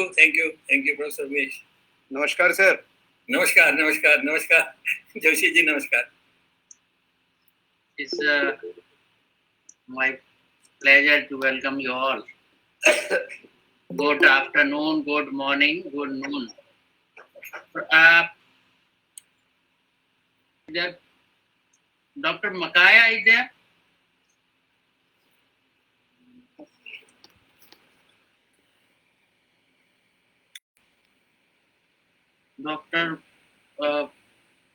Professor Mesh. Namaskar, sir. Namaskar. Joshi ji, namaskar. It's my pleasure to welcome you all. Good afternoon, good morning, good noon. Dr. Makaya is there? Dr.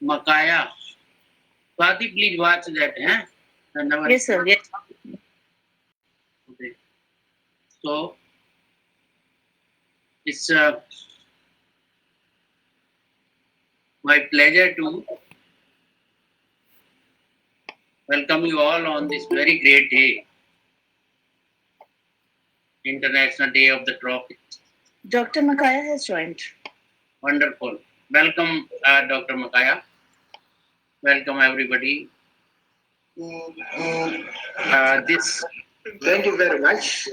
Makaya. Swati, please watch that. Yes, sir. Yes. Okay. So, it's my pleasure to welcome you all on this very great day, International Day of the Tropics. Dr. Makaya has joined. Wonderful. Welcome, Dr. Makaya. Welcome, everybody. Thank you very much.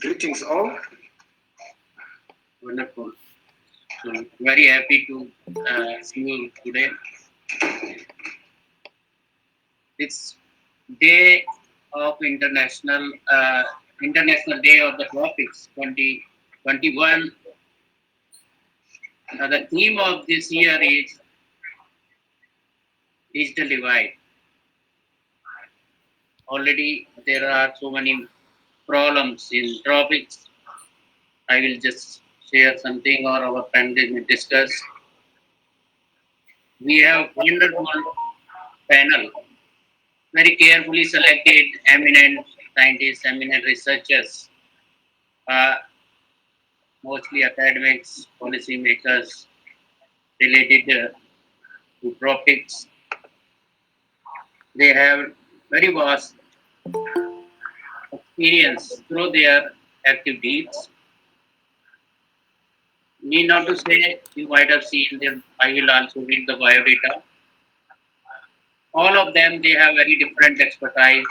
Greetings all. Wonderful. So, very happy to see you today. This day of International Day of the Tropics 2021. The theme of this year is digital divide. Already there are so many problems in tropics. I will just share something or our panelists will discuss. We have wonderful panel, very carefully selected eminent scientists, eminent researchers, mostly academics, policy makers related to tropics. They have very vast experience through their active deeds. Need not to say, you might have seen them. I will also read the biodata. All of them, they have very different expertise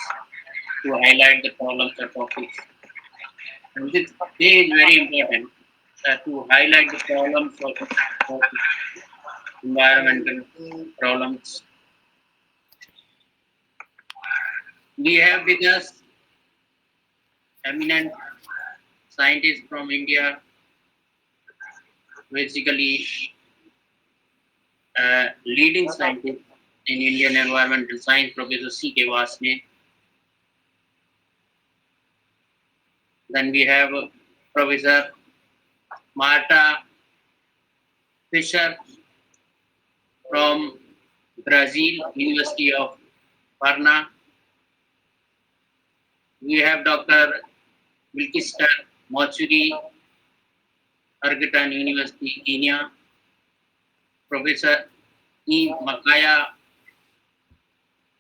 to highlight the problems or topics. And this day is very important to highlight the problems of environmental problems. We have with us eminent scientists from India, basically leading scientist in Indian environmental science, Professor C.K. Varshney. Then we have Professor Marta, Fischer from Brazil, University of Parana. We have Dr. Wilkister, Moturi, Egerton University, Kenya. Professor E. Makaya,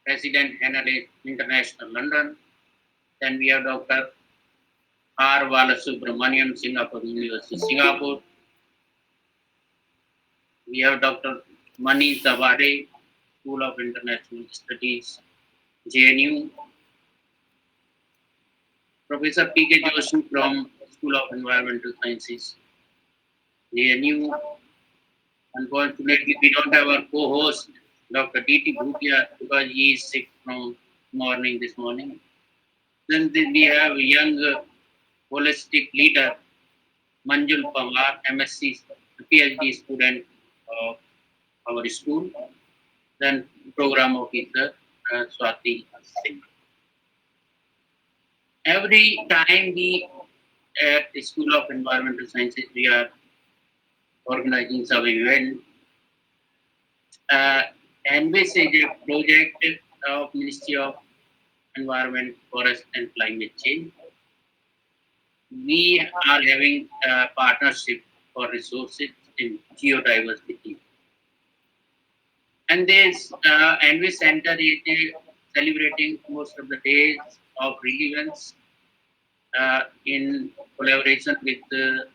President Hanell International, London. Then we have Dr. R. Balasubramanian, Singapore University, Singapore. We have Dr. Manish Dabhade, School of International Studies, JNU. Professor P.K. Joshi from School of Environmental Sciences, JNU. Unfortunately, we don't have our co-host, Dr. D.T. Bhutia, because he is sick from this morning. Then we have a young holistic leader, Manjul Panwar, MSc, PhD student of our school. Then program officer, Swati Singh. Every time we at the School of Environmental Sciences, we are organizing some event. ENVIS is a project of Ministry of Environment, Forest and Climate Change. We are having a partnership for resources in geodiversity. And this ENVIS Center is celebrating most of the days of relevance in collaboration with the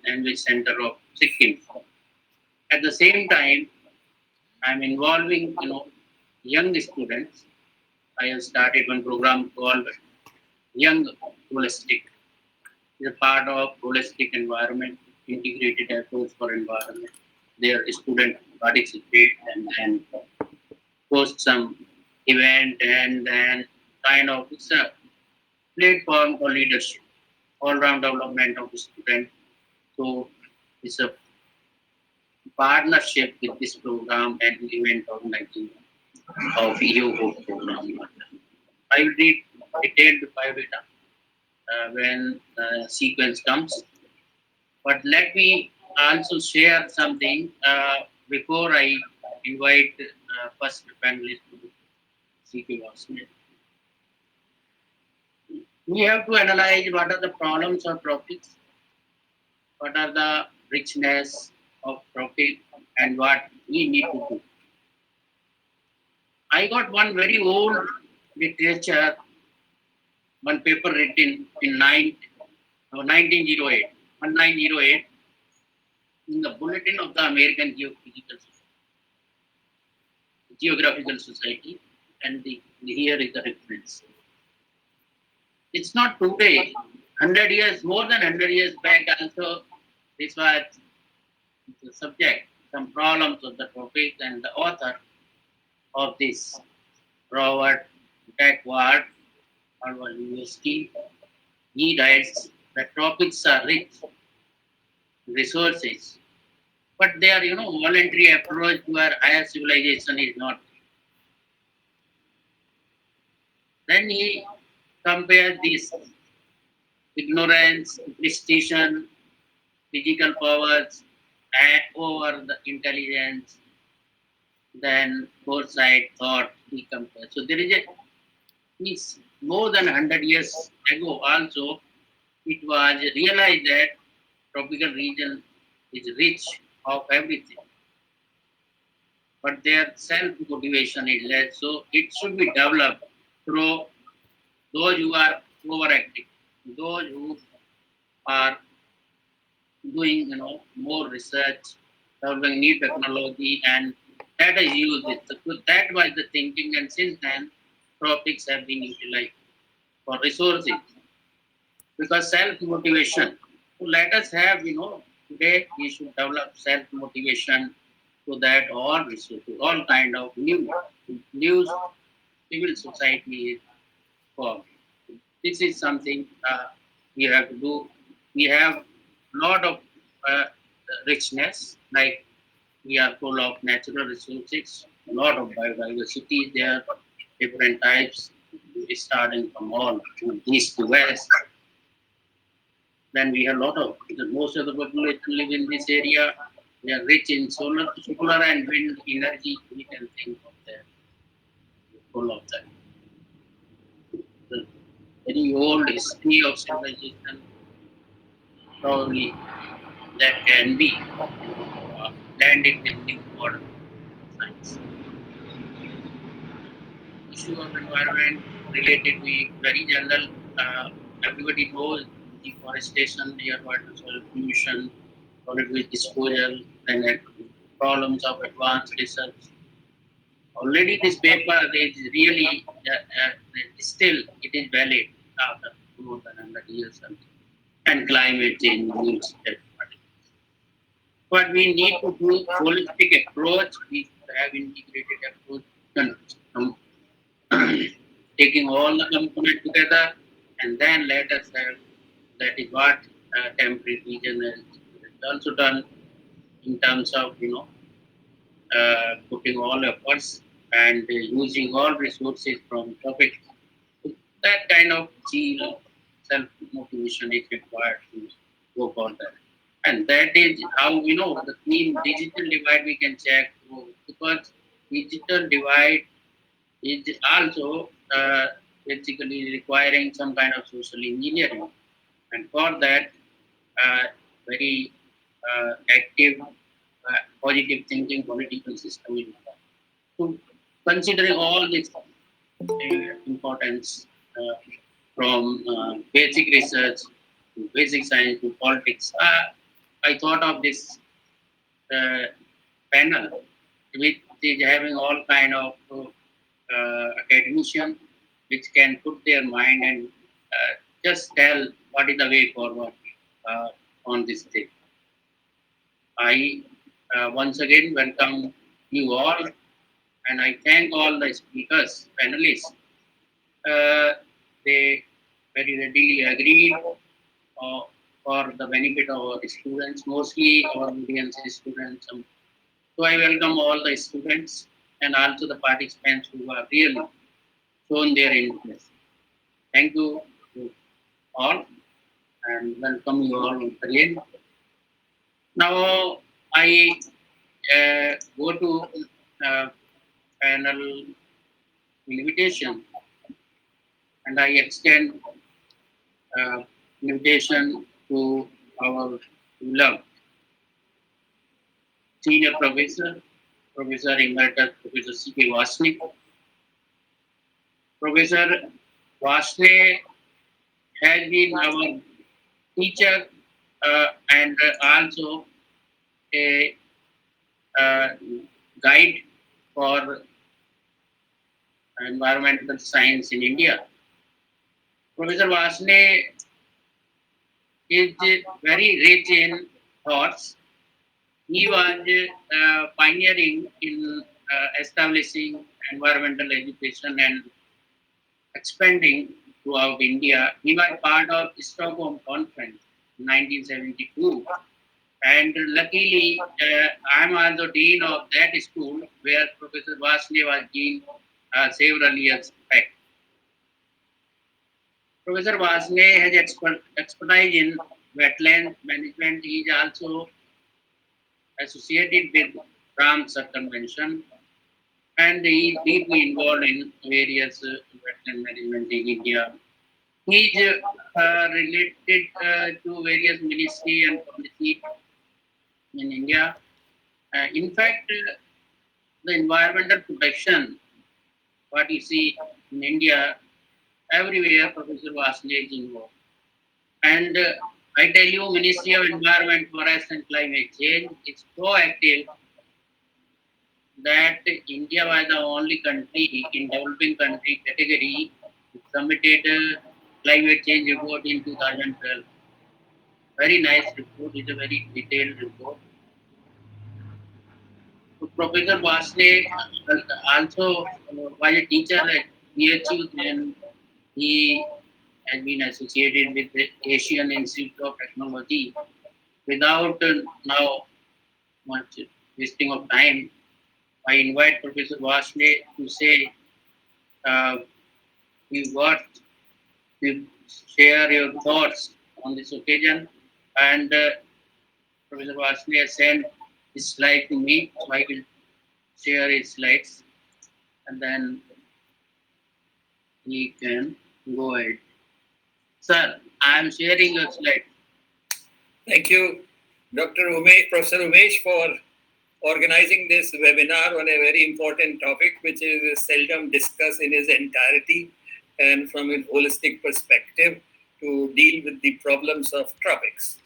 ENVIS Center of Sikkim. At the same time, I'm involving young students. I have started one program called Young Holistic. is a part of holistic environment, integrated approach for environment. Their students participate and host some event and then kind of it's a platform for leadership, all-round development of the student. So it's a partnership with this program and event organizing of EU program. I will read detailed biodata when sequence comes. But let me also share something before I invite first panelist to CQ Varshney. We have to analyze what are the problems of tropics, what are the richness of tropics, and what we need to do. I got one very old literature, one paper written in 1908, in the Bulletin of the American Geographical Society, and here is the reference. It's not today, 100 years, more than 100 years back also, this was the subject, some problems of the tropics, and the author of this, Robert Backward, Harvard University, he writes that tropics are rich resources, but their voluntary approach to our higher civilization is not. Then he compares this ignorance, superstition, physical powers, and over the intelligence, then foresight, thought, he compares. So there is it's more than 100 years ago also, it was realized that tropical region is rich of everything, but their self-motivation is less, so it should be developed through those who are overactive, those who are doing more research, developing new technology, and that is used. So that was the thinking, and since then, tropics have been utilized for resources because self-motivation. So let us have, today we should develop self-motivation so that all resources, all kind of new civil society is formed. This is something we have to do. We have a lot of richness, like we are full of natural resources, a lot of biodiversity there, different types, starting from all from east to west. Then we have a lot of, most of the population live in this area. They are rich in solar and wind energy. We can think of that, full of that. The very old history of civilization, probably that can be blended with new modern science. Issue of environment related with very general. Everybody knows deforestation, air water soil pollution, solid waste disposal, and problems of advanced research. Already this paper is really still it is valid after more than 100 years, and climate change needs everybody. But we need to do holistic approach. We have integrated approach, taking all the components together, and then let us have. That is what temperate region has also done in terms of putting all efforts and using all resources from tropics. So that kind of self-motivation is required to go for that. And that is how the theme digital divide we can check through, because digital divide is also basically requiring some kind of social engineering. And for that, very active, positive thinking political system. So considering all this importance from basic research to basic science to politics, I thought of this panel, which is having all kind of academicians, which can put their mind and just tell what is the way forward on this day. I once again welcome you all, and I thank all the speakers, panelists. They very readily agreed for the benefit of our students, mostly our audience students. So I welcome all the students and also the participants who have really shown their interest. Thank you to all and welcome you all once again. Now I go to panel invitation, and I extend invitation to our beloved senior professor, Professor Emeritus, Professor C.K. Varshney. Professor Varshney has been our teacher and also a guide for environmental science in India. Professor Varshney is very rich in thoughts. He was pioneering in establishing environmental education and expanding throughout India. He was part of Stockholm Conference in 1972. And luckily, I am also dean of that school where Professor Varshney was dean several years back. Professor Varshney has expertise in wetland management. He is also associated with Ramsar Convention, and he is deeply involved in various wetland management in India. He is related to various ministry and policy in India. In fact, the environmental protection, what you see in India, everywhere Professor Varshney is involved. And I tell you, Ministry of Environment, Forest and Climate Change is so active that India was the only country in developing country category that submitted a climate change report in 2012. Very nice report, it's a very detailed report. So Professor Varshney also was a teacher at BHU, and he has been associated with the Asian Institute of Technology. Without now much wasting of time, I invite Professor Varshney to say you got to share your thoughts on this occasion. And Professor Varshney has sent his slide to me, so I will share his slides, and then he can go ahead. Sir, I am sharing your slide. Thank you, Dr. Umesh, Professor Umesh, for organizing this webinar on a very important topic, which is seldom discussed in its entirety and from a holistic perspective to deal with the problems of tropics.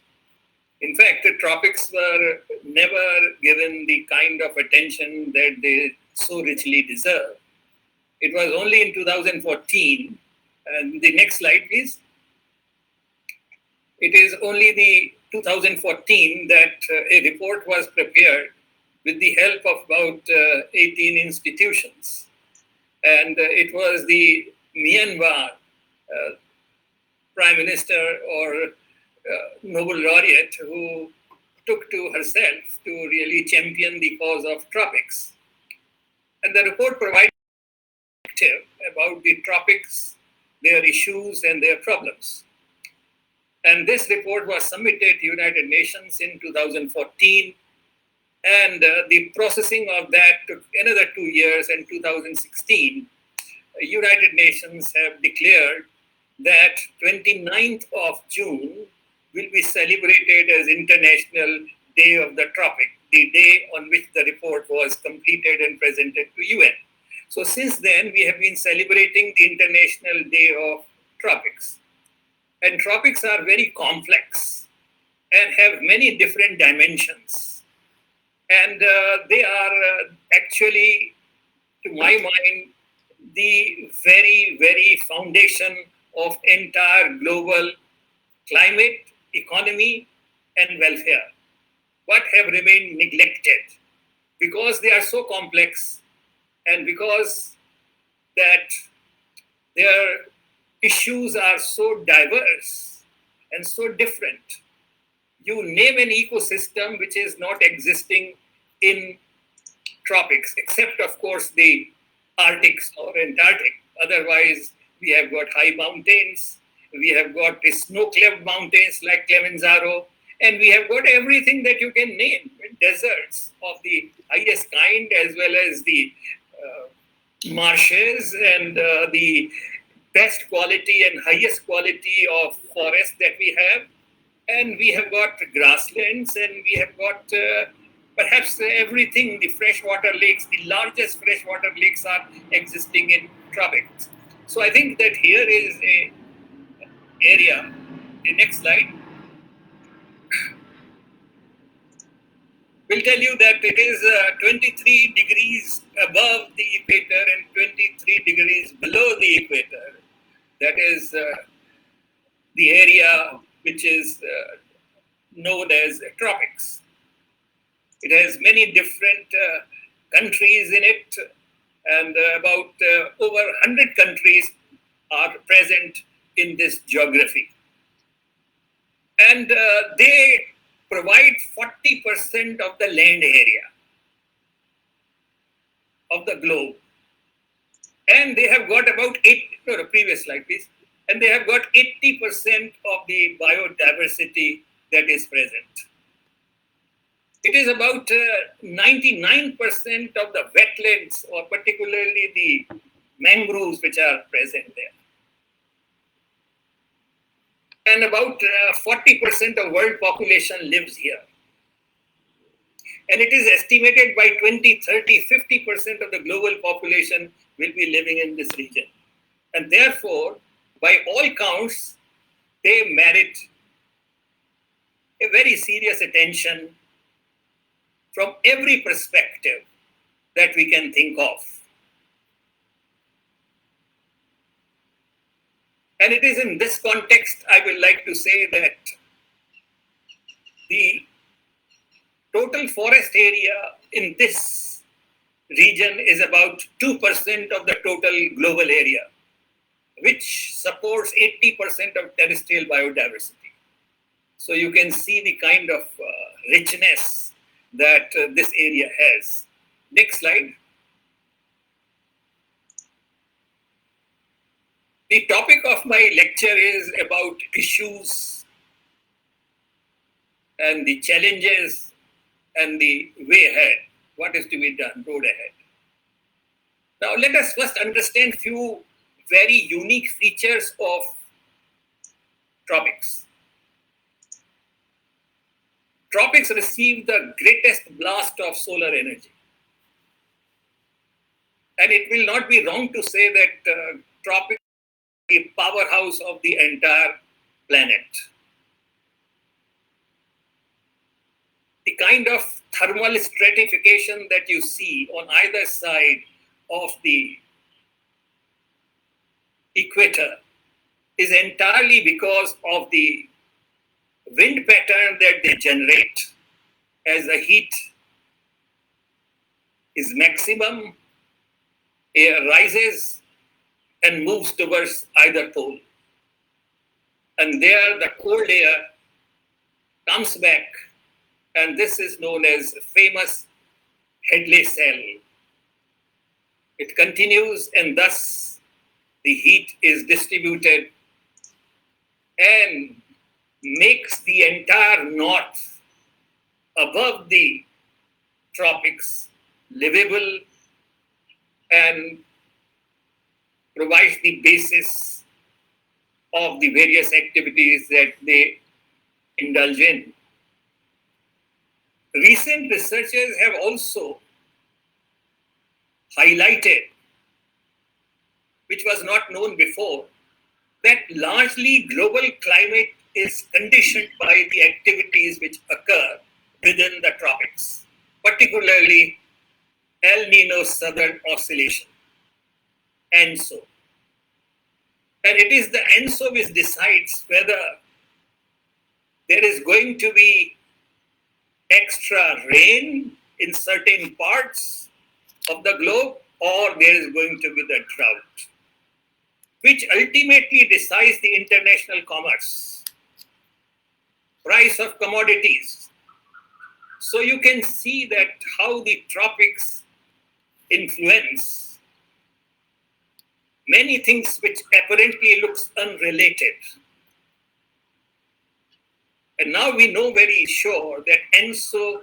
In fact, the tropics were never given the kind of attention that they so richly deserve. It was only in 2014, and the next slide, please. It is only the 2014 that a report was prepared with the help of about 18 institutions. And it was the Myanmar Prime Minister or Nobel laureate who took to herself to really champion the cause of tropics. And the report provided about the tropics, their issues and their problems. And this report was submitted to United Nations in 2014. And the processing of that took another 2 years. In 2016, United Nations have declared that 29th of June will be celebrated as International Day of the Tropic, the day on which the report was completed and presented to UN. So since then, we have been celebrating the International Day of Tropics. And tropics are very complex and have many different dimensions. And they are actually, to my mind, the very, very foundation of entire global climate, economy, and welfare. What have remained neglected? Because they are so complex and because that their issues are so diverse and so different. You name an ecosystem which is not existing in tropics, except of course the Arctics or Antarctic. Otherwise, we have got high mountains, we have got the snow-cleft mountains like Kilimanjaro, and we have got everything that you can name, deserts of the highest kind, as well as the marshes and the best quality and highest quality of forest that we have. And we have got grasslands, and we have got perhaps everything, the freshwater lakes, the largest freshwater lakes are existing in tropics. So I think that here is a area, the next slide, will tell you that it is 23 degrees above the equator and 23 degrees below the equator. That is the area which is known as tropics. It has many different countries in it, and about over 100 countries are present in this geography. And they provide 40% of the land area of the globe. And they have got about previous slide please. And they have got 80% of the biodiversity that is present. It is about 99% of the wetlands, or particularly the mangroves which are present there. And about 40% of world population lives here. And it is estimated by 2030, 50% of the global population will be living in this region. And therefore, by all counts, they merit a very serious attention from every perspective that we can think of. And it is in this context I would like to say that the total forest area in this region is about 2% of the total global area, which supports 80% of terrestrial biodiversity. So you can see the kind of richness that this area has. Next slide. The topic of my lecture is about issues and the challenges and the way ahead. What is to be done, road ahead. Now let us first understand few very unique features of tropics. Tropics receive the greatest blast of solar energy. And it will not be wrong to say that tropics are the powerhouse of the entire planet. The kind of thermal stratification that you see on either side of the equator is entirely because of the wind pattern that they generate as the heat is maximum, air rises and moves towards either pole. And there the cold air comes back, and this is known as famous Hadley cell. It continues, and thus the heat is distributed and makes the entire north above the tropics livable and provides the basis of the various activities that they indulge in. Recent researchers have also highlighted, which was not known before, that largely global climate is conditioned by the activities which occur within the tropics, particularly El Nino Southern Oscillation, ENSO. And it is the ENSO which decides whether there is going to be extra rain in certain parts of the globe, or there is going to be the drought, which ultimately decides the international commerce, price of commodities. So you can see that how the tropics influence many things which apparently looks unrelated. And now we know very sure that ENSO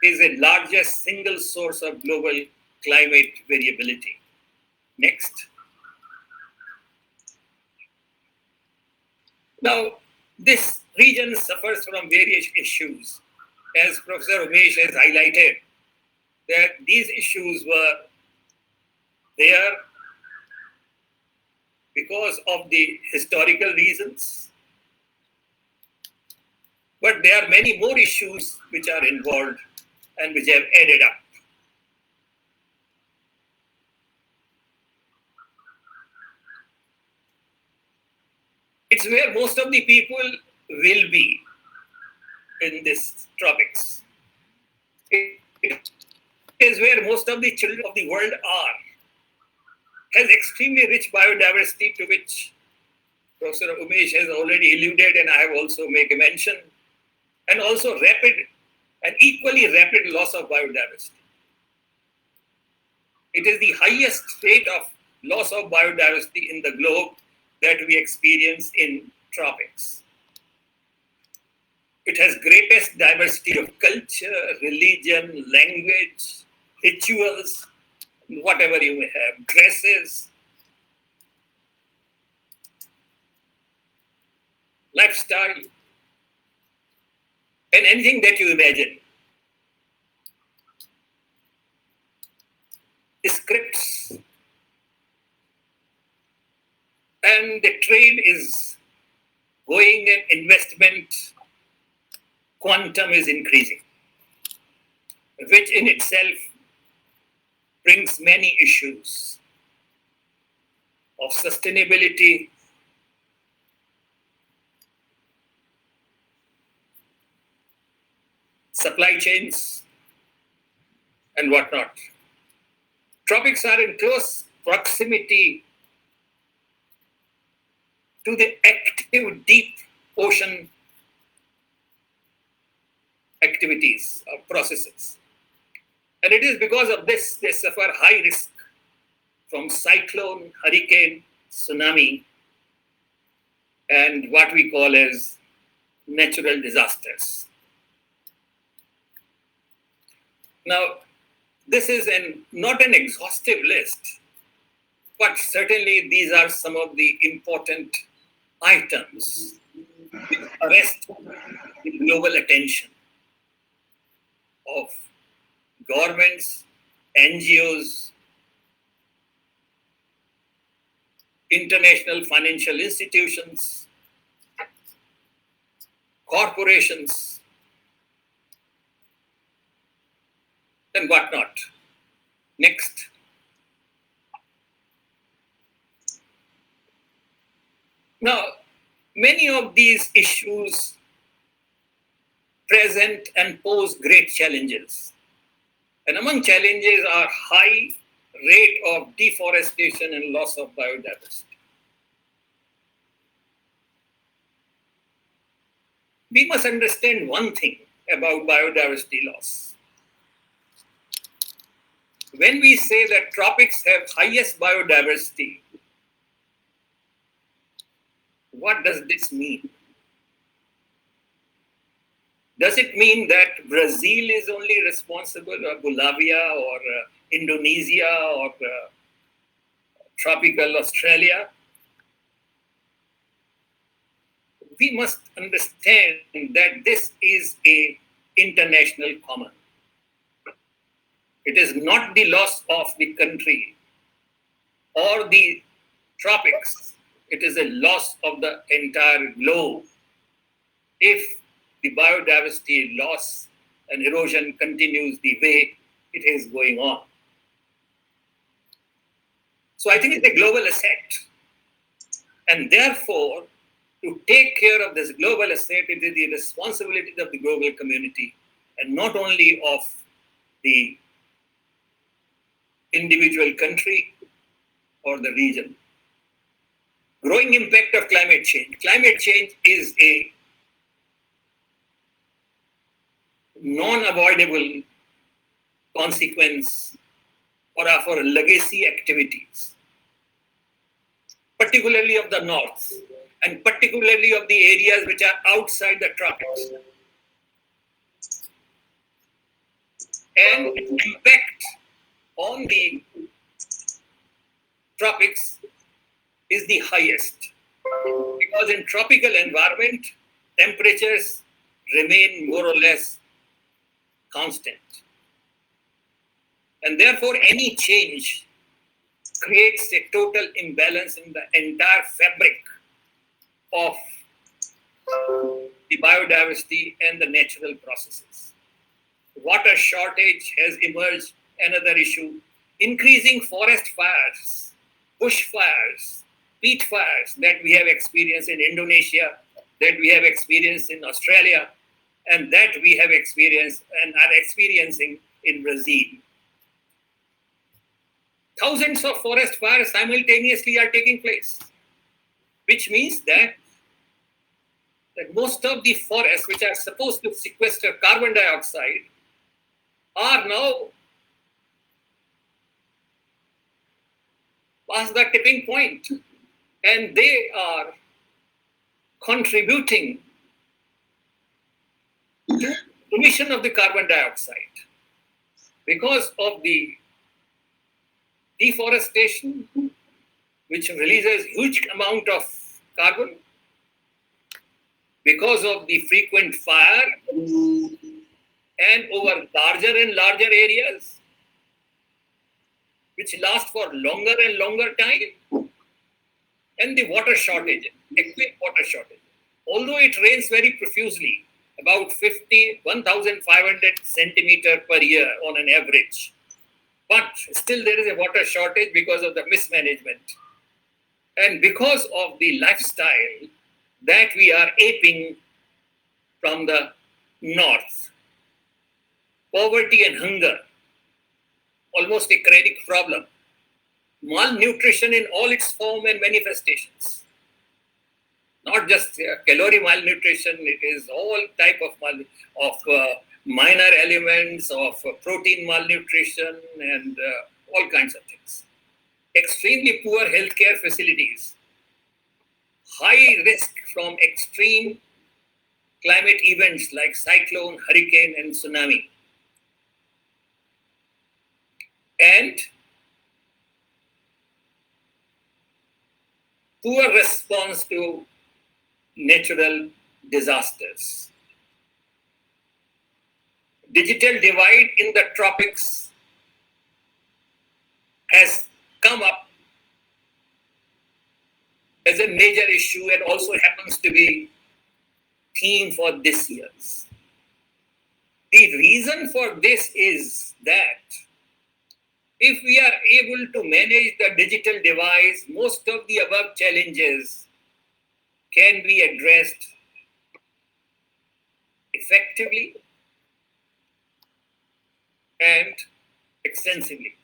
is the largest single source of global climate variability. Next. Now, this region suffers from various issues. As Professor Umesh has highlighted, that these issues were there because of the historical reasons. But there are many more issues which are involved and which have added up. It's where most of the people will be in this tropics. It is where most of the children of the world are. Has extremely rich biodiversity, to which Professor Umesh has already alluded, and I have also made a mention, and also rapid and equally rapid loss of biodiversity. It is the highest rate of loss of biodiversity in the globe that we experience in tropics. It has greatest diversity of culture, religion, language, rituals, whatever you may have, dresses, lifestyle, and anything that you imagine. Scripts. And the trade is going and investment quantum is increasing, which in itself brings many issues of sustainability, supply chains, and whatnot. Tropics are in close proximity to the active deep ocean activities or processes. And it is because of this they suffer high risk from cyclone, hurricane, tsunami, and what we call as natural disasters. Now, this is not an exhaustive list, but certainly these are some of the important items which arrest the global attention of governments, NGOs, international financial institutions, corporations, and whatnot. Next. Now, many of these issues present and pose great challenges. And among challenges are high rate of deforestation and loss of biodiversity. We must understand one thing about biodiversity loss. When we say that tropics have highest biodiversity, what does this mean? Does it mean that Brazil is only responsible, or Bolivia, or Indonesia, or tropical Australia? We must understand that this is an international common. It is not the loss of the country or the tropics. It is a loss of the entire globe if the biodiversity loss and erosion continues the way it is going on. So I think it's a global asset. And therefore, to take care of this global asset, it is the responsibility of the global community and not only of the individual country or the region. Growing impact of climate change. Climate change is a non-avoidable consequence or of our legacy activities, particularly of the north and particularly of the areas which are outside the tropics. And its impact on the tropics is the highest because in tropical environment, temperatures remain more or less constant. And therefore, any change creates a total imbalance in the entire fabric of the biodiversity and the natural processes. Water shortage has emerged, another issue. Increasing forest fires, bush fires, peat fires that we have experienced in Indonesia, that we have experienced in Australia, and that we have experienced and are experiencing in Brazil. Thousands of forest fires simultaneously are taking place, which means that most of the forests which are supposed to sequester carbon dioxide are now past the tipping point, and they are contributing to emission of the carbon dioxide because of the deforestation, which releases huge amount of carbon, because of the frequent fire and over larger and larger areas, which last for longer and longer time, and the water shortage, acute water shortage. Although it rains very profusely, about 1,500 centimeter per year on an average, but still there is a water shortage because of the mismanagement and because of the lifestyle that we are aping from the north. Poverty and hunger, almost a chronic problem. Malnutrition in all its form and manifestations. Not just calorie malnutrition, it is all type of minor elements of protein malnutrition and all kinds of things. Extremely poor healthcare facilities. High risk from extreme climate events like cyclone, hurricane, and tsunami. And poor response to natural disasters. Digital divide in the tropics has come up as a major issue and also happens to be theme for this year's. The reason for this is that if we are able to manage the digital divide, most of the above challenges can be addressed effectively and extensively.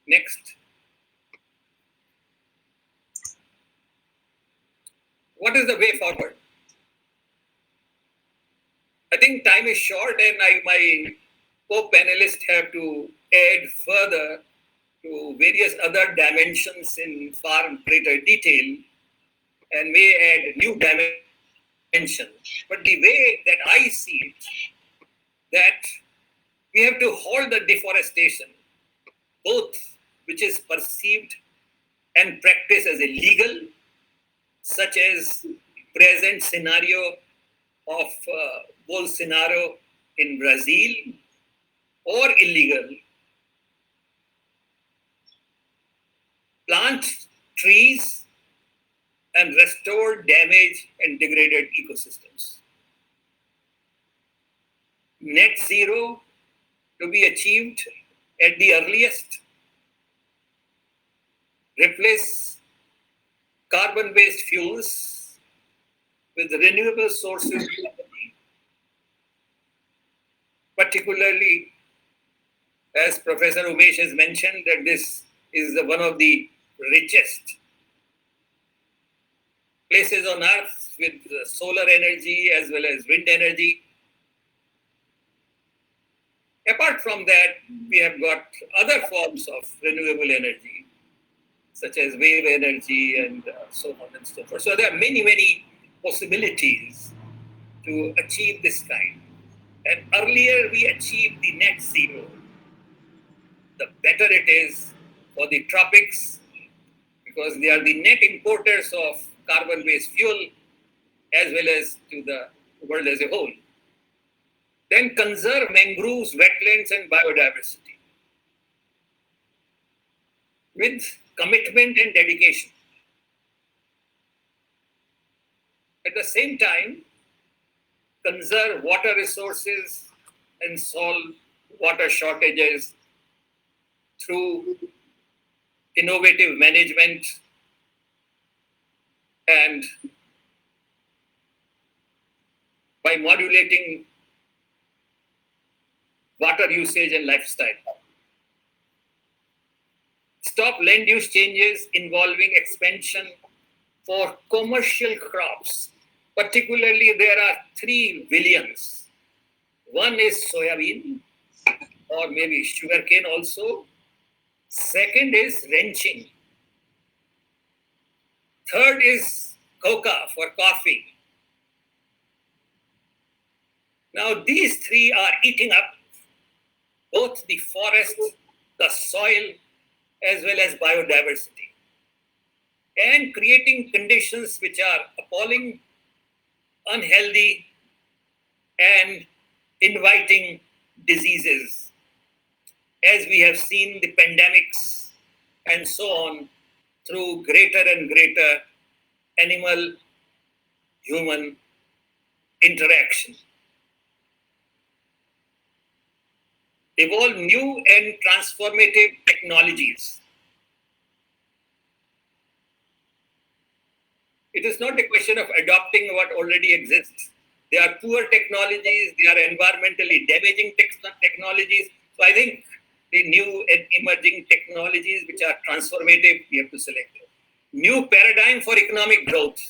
Next. What is the way forward? I think time is short and my co-panelists have to add further to various other dimensions in far greater detail and may add new dimensions. But the way that I see it, that we have to halt the deforestation, both which is perceived and practiced as illegal, such as present scenario of Bolsonaro in Brazil, or illegal. Plant trees and restore damaged and degraded ecosystems. Net zero to be achieved at the earliest. Replace carbon-based fuels with renewable sources, particularly as Professor Umesh has mentioned, that this is one of the richest places on earth with solar energy as well as wind energy. Apart from that, we have got other forms of renewable energy, such as wave energy and so on and so forth. So there are many, many possibilities to achieve this kind. And earlier we achieved the net zero, the better it is for the tropics, because they are the net importers of carbon-based fuel as well as to the world as a whole. Then conserve mangroves, wetlands, and biodiversity with commitment and dedication. At the same time, conserve water resources and solve water shortages through innovative management and by modulating water usage and lifestyle. Stop land use changes involving expansion for commercial crops. Particularly, there are 3 villains. One is soybean, or maybe sugarcane also. Second is ranching. Third is coca for coffee. Now, these 3 are eating up both the forest, the soil, as well as biodiversity, and creating conditions which are appalling, unhealthy, and inviting diseases, as we have seen the pandemics and so on through greater and greater animal-human interaction. Evolve new and transformative technologies. It is not a question of adopting what already exists. They are poor technologies, they are environmentally damaging technologies. So I think the new and emerging technologies which are transformative, we have to select. New paradigm for economic growth,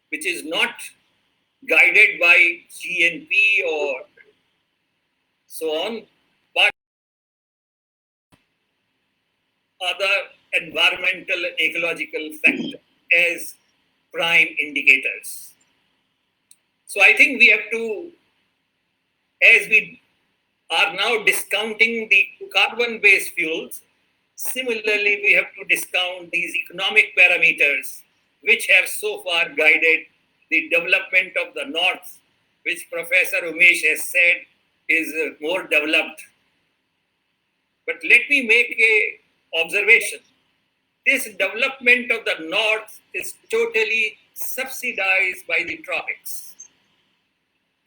which is not guided by GNP or so on, but other environmental and ecological factors as prime indicators. So I think we have to, as we are now discounting the carbon-based fuels, similarly we have to discount these economic parameters which have so far guided the development of the North, which Professor Umesh has said is more developed. But let me make an observation. This development of the North is totally subsidized by the tropics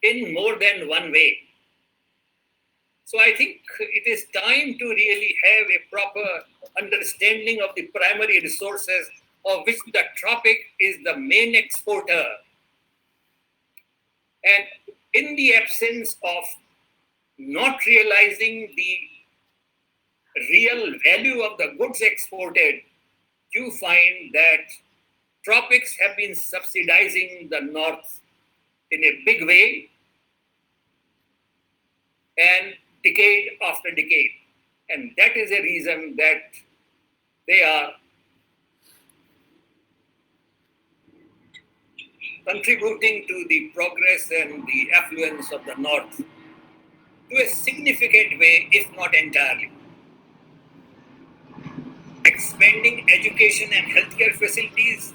in more than one way. So I think it is time to really have a proper understanding of the primary resources of which the tropic is the main exporter. And in the absence of not realizing the real value of the goods exported, you find that tropics have been subsidizing the North in a big way and decade after decade. And that is a reason that they are contributing to the progress and the affluence of the North to a significant way, if not entirely. Expanding education and healthcare facilities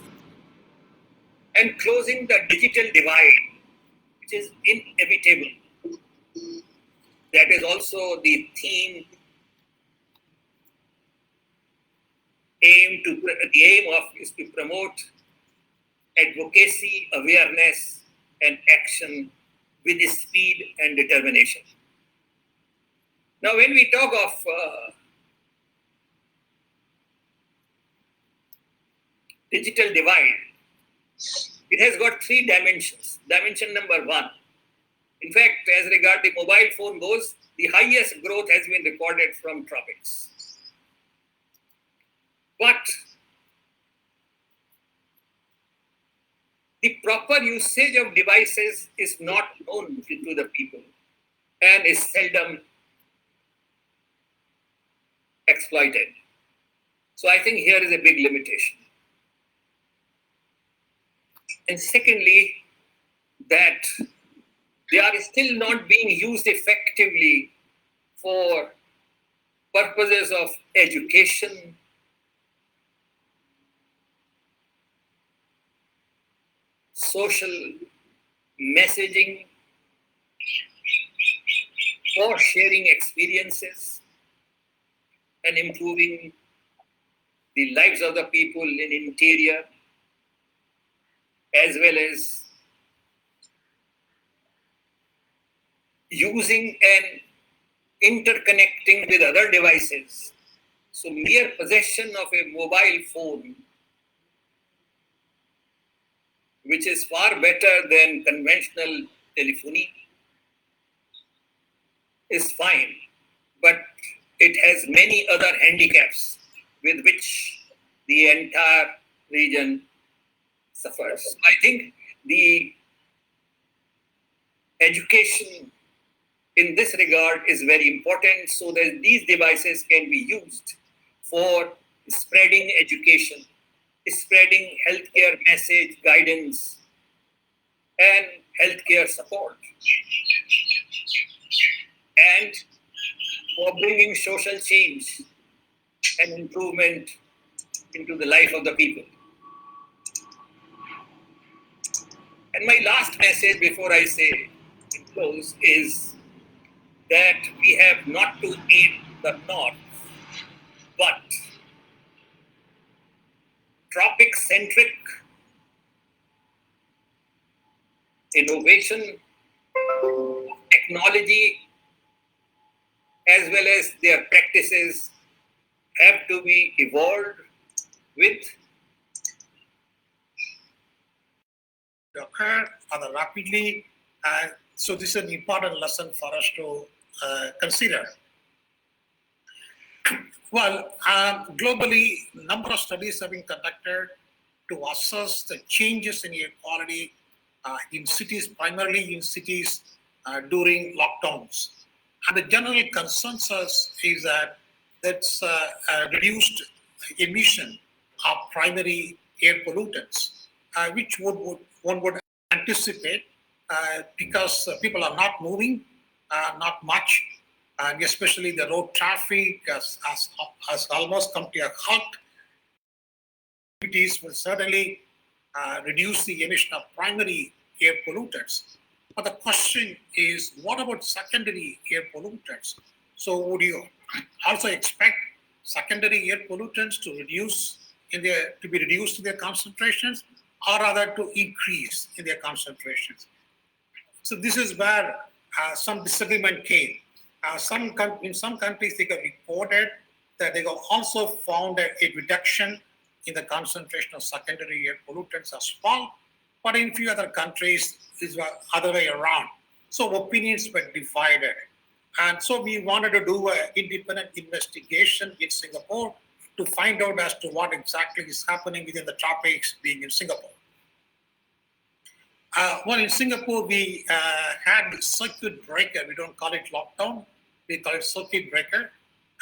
and closing the digital divide, which is inevitable. That is also the theme, the aim of is to promote advocacy, awareness, and action with speed and determination. Now, when we talk of digital divide, it has got three dimensions. Dimension number one, in fact, as regard the mobile phone goes, the highest growth has been recorded from tropics. But the proper usage of devices is not known to the people and is seldom exploited. So I think here is a big limitation. And secondly, that they are still not being used effectively for purposes of education, social messaging, for sharing experiences and improving the lives of the people in interior, as well as using and interconnecting with other devices. So mere possession of a mobile phone, which is far better than conventional telephony, is fine, but it has many other handicaps with which the entire region suffers. I think the education in this regard is very important so that these devices can be used for spreading education, spreading healthcare message, guidance, and healthcare support, and for bringing social change and improvement into the life of the people. And my last message before I say in close is that we have not to aim the north, but tropic-centric innovation, technology, as well as their practices have to be evolved with occur rather rapidly. So this is an important lesson for us to consider. Well, globally, a number of studies have been conducted to assess the changes in air quality in cities, primarily in cities during lockdowns. And the general consensus is that that's reduced emission of primary air pollutants, which one would anticipate because people are not moving, not much, and especially the road traffic has almost come to a halt. Activities will certainly reduce the emission of primary air pollutants. But the question is, what about secondary air pollutants? So would you also expect secondary air pollutants to be reduced in their concentrations, or rather to increase in their concentrations? So this is where some disagreement came. In some countries, they have reported that they have also found a reduction in the concentration of secondary air pollutants as well. But in few other countries, it's the other way around. So opinions were divided. And so we wanted to do an independent investigation in Singapore to find out as to what exactly is happening within the tropics, being in Singapore. Well, in Singapore, we had circuit breaker. We don't call it lockdown. We call it circuit breaker.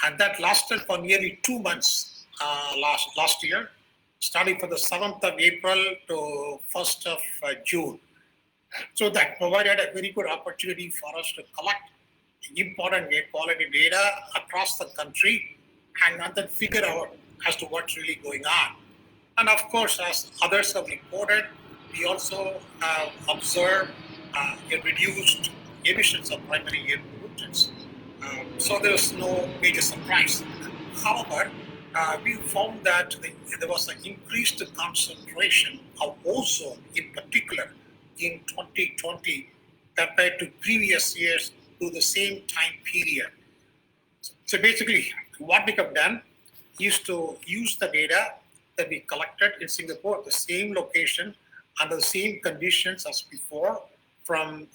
And that lasted for nearly 2 months last year, starting from the 7th of April to 1st of June. So that provided a very good opportunity for us to collect important air quality data across the country and then figure out as to what's really going on. And of course, as others have reported, we also observed a reduced emissions of primary air pollutants. So there was no major surprise. However, we found that there was an increased concentration of ozone in particular in 2020 compared to previous years to the same time period. So basically, what we have done is to use the data that we collected in Singapore at the same location under the same conditions as before from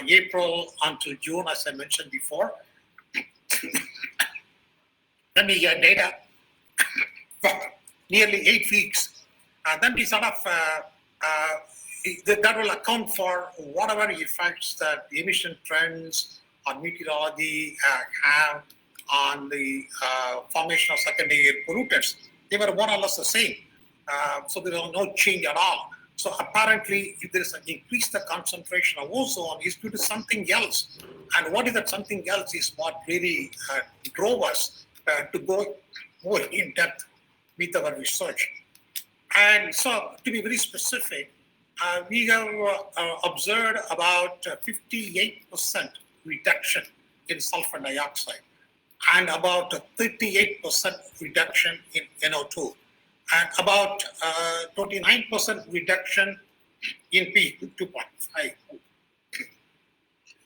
April until June, as I mentioned before. Then we get data for nearly 8 weeks. Then we sort of, that will account for whatever effects that the emission trends on meteorology have on the formation of secondary air pollutants. They were more or less the same. So there was no change at all. So apparently, if there is an increase the concentration of ozone, it's due to something else. And what is that something else is what really drove us to go more in depth with our research. And so, to be very specific, we have observed about 58% reduction in sulfur dioxide and about 38% reduction in NO2 and about 29% reduction in PM2.5.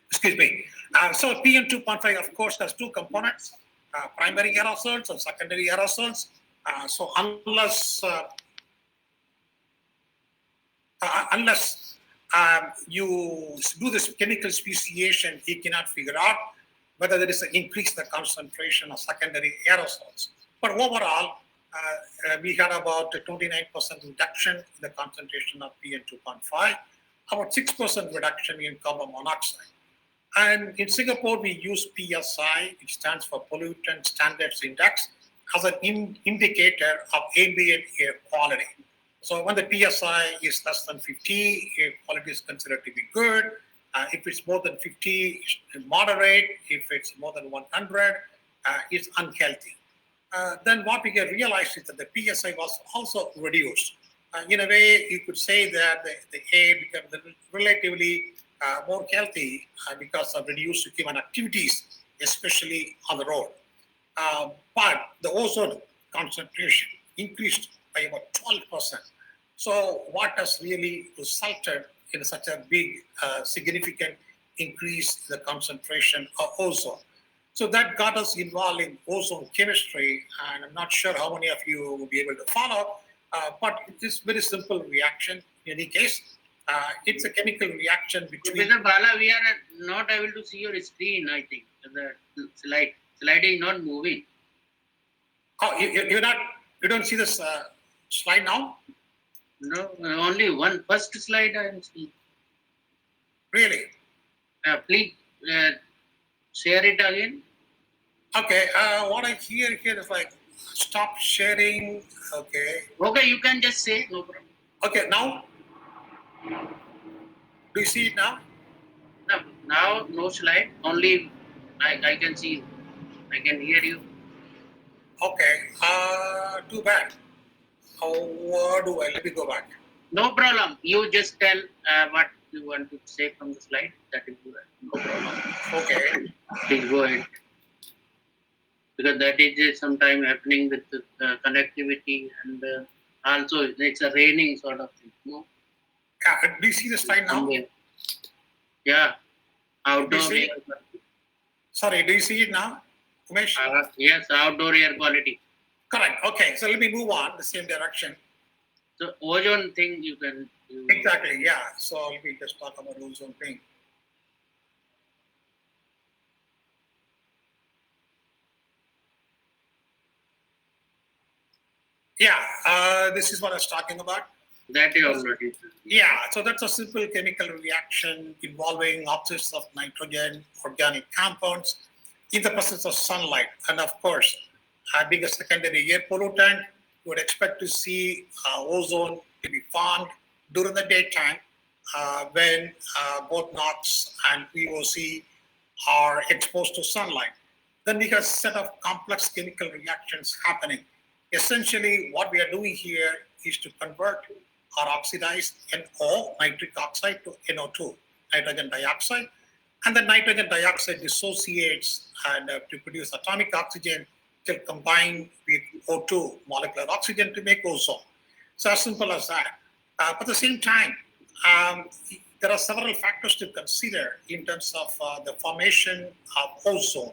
Excuse me. So PM2.5, of course, has two components, primary aerosols and secondary aerosols. So unless you do this chemical speciation, you cannot figure out whether there is an increase in the concentration of secondary aerosols. But overall, we had about a 29% reduction in the concentration of PM2.5, about 6% reduction in carbon monoxide. And in Singapore, we use PSI, which stands for Pollutant Standards Index, as an indicator of ambient air quality. So when the PSI is less than 50, air quality is considered to be good. If it's more than 50, it's moderate. If it's more than 100, it's unhealthy. Then what we can realize is that the PSI was also reduced. In a way, you could say that the air becomes relatively more healthy because of reduced human activities, especially on the road. But the ozone concentration increased by about 12%. So what has really resulted in such a big, significant increase in the concentration of ozone? So that got us involved in ozone chemistry, and I'm not sure how many of you will be able to follow, but it's very simple reaction in any case. It's a chemical reaction between... Mr. Bala, we are not able to see your screen, I think. The slide is not moving. Oh, you don't see this slide now? No, only one first slide I am seeing. Really? Please share it again. Okay, what I hear here is like, stop sharing, okay. Okay, you can just say, no problem. Okay, now? Do you see it now? No, now no slide, only I can see you. I can hear you. Okay, too bad. Let me go back. No problem. You just tell what you want to say from the slide. That is good. No problem. Okay. Please go ahead. Because that is sometime happening with the connectivity and also it's a raining sort of thing. No? Do you see the slide now? Yeah. Outdoor air quality. Sorry, do you see it now, Umesh? Yes, outdoor air quality. Correct. Okay, so let me move on the same direction. So ozone thing you can... Exactly, yeah. So let me just talk about ozone thing. Yeah, this is what I was talking about. That is already. Yeah, so that's a simple chemical reaction involving oxides of nitrogen, organic compounds, in the presence of sunlight. And of course, being a secondary air pollutant, you would expect to see ozone to be formed during the daytime when both NOx and VOC are exposed to sunlight. Then we have a set of complex chemical reactions happening. Essentially, what we are doing here is to convert or oxidize NO, nitric oxide, to NO2, nitrogen dioxide. And the nitrogen dioxide dissociates and to produce atomic oxygen will combine with O2, molecular oxygen, to make ozone. So as simple as that. But at the same time, there are several factors to consider in terms of the formation of ozone.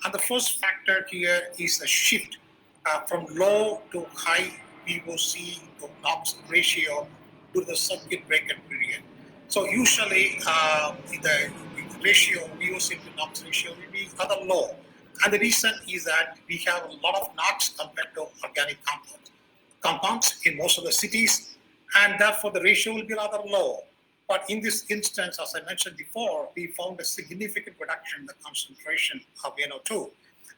And the first factor here is a shift from low to high VOC to NOx ratio during the circuit breaker period. So usually the ratio, VOC to NOx ratio will be rather low. And the reason is that we have a lot of NOx compared to organic compounds in most of the cities, and therefore the ratio will be rather low. But in this instance, as I mentioned before, we found a significant reduction in the concentration of NO2.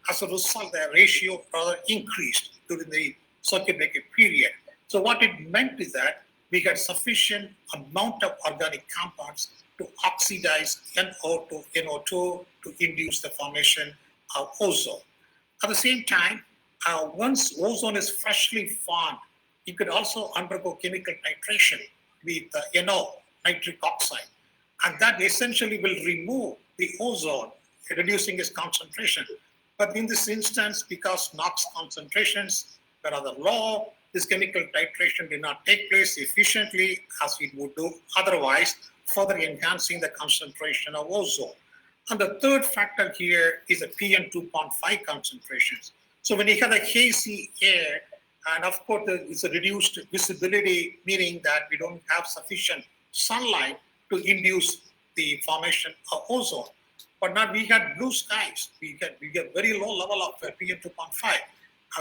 As a result, the ratio rather increased during the circuit breaker period. So what it meant is that we had sufficient amount of organic compounds to oxidize NO to NO2 to induce the formation of ozone. At the same time, once ozone is freshly formed, it could also undergo chemical titration with NO, nitric oxide. And that essentially will remove the ozone, reducing its concentration. But in this instance, because NOx concentrations were rather low, this chemical titration did not take place efficiently as it would do otherwise, further enhancing the concentration of ozone. And the third factor here is the PM2.5 concentrations. So when you have a hazy air, and of course it's a reduced visibility, meaning that we don't have sufficient sunlight to induce the formation of ozone. But now we had blue skies. We get very low level of PM2.5.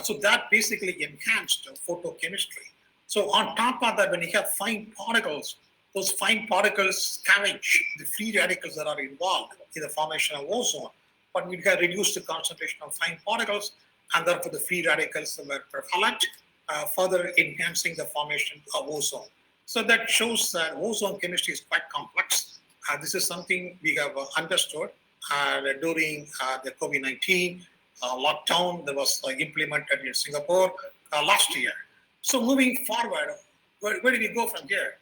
So that basically enhanced photochemistry. So on top of that, when you have fine particles, those fine particles scavenge the free radicals that are involved in the formation of ozone. But we have reduced the concentration of fine particles, and therefore the free radicals were prevalent, further enhancing the formation of ozone. So that shows that ozone chemistry is quite complex. This is something we have understood during the COVID-19 lockdown that was implemented in Singapore last year. So moving forward, where do we go from here?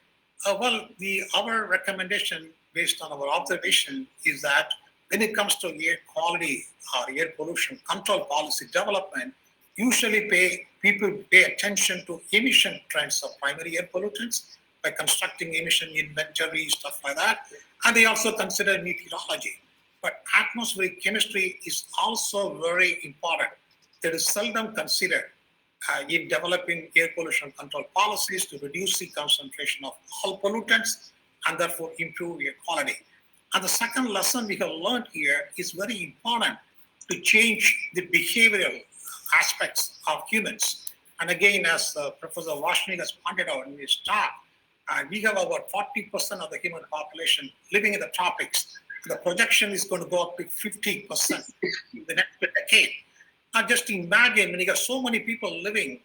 Our recommendation based on our observation is that when it comes to air quality or air pollution control policy development, usually people pay attention to emission trends of primary air pollutants by constructing emission inventory, stuff like that. And they also consider meteorology. But atmospheric chemistry is also very important. It is seldom considered in developing air pollution control policies to reduce the concentration of all pollutants and therefore improve air quality. And the second lesson we have learned here is very important to change the behavioral aspects of humans. And again, as Professor Varshney has pointed out in his talk, we have about 40% of the human population living in the tropics. The projection is going to go up to 50% in the next decade. Now just imagine when you got so many people living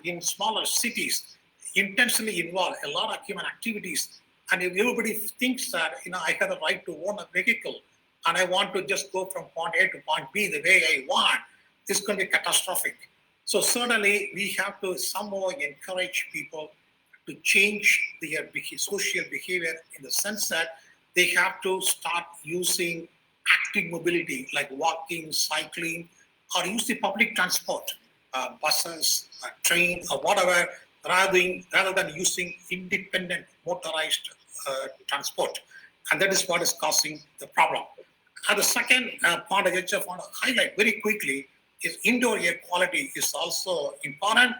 in smaller cities, intensely involved, a lot of human activities, and if everybody thinks that, I have the right to own a vehicle and I want to just go from point A to point B the way I want, it's going to be catastrophic. So certainly we have to somehow encourage people to change their social behavior in the sense that they have to start using active mobility like walking, cycling, or use the public transport, buses, train, or whatever, rather than using independent motorized transport. And that is what is causing the problem. And the second point I just want to highlight very quickly is indoor air quality is also important.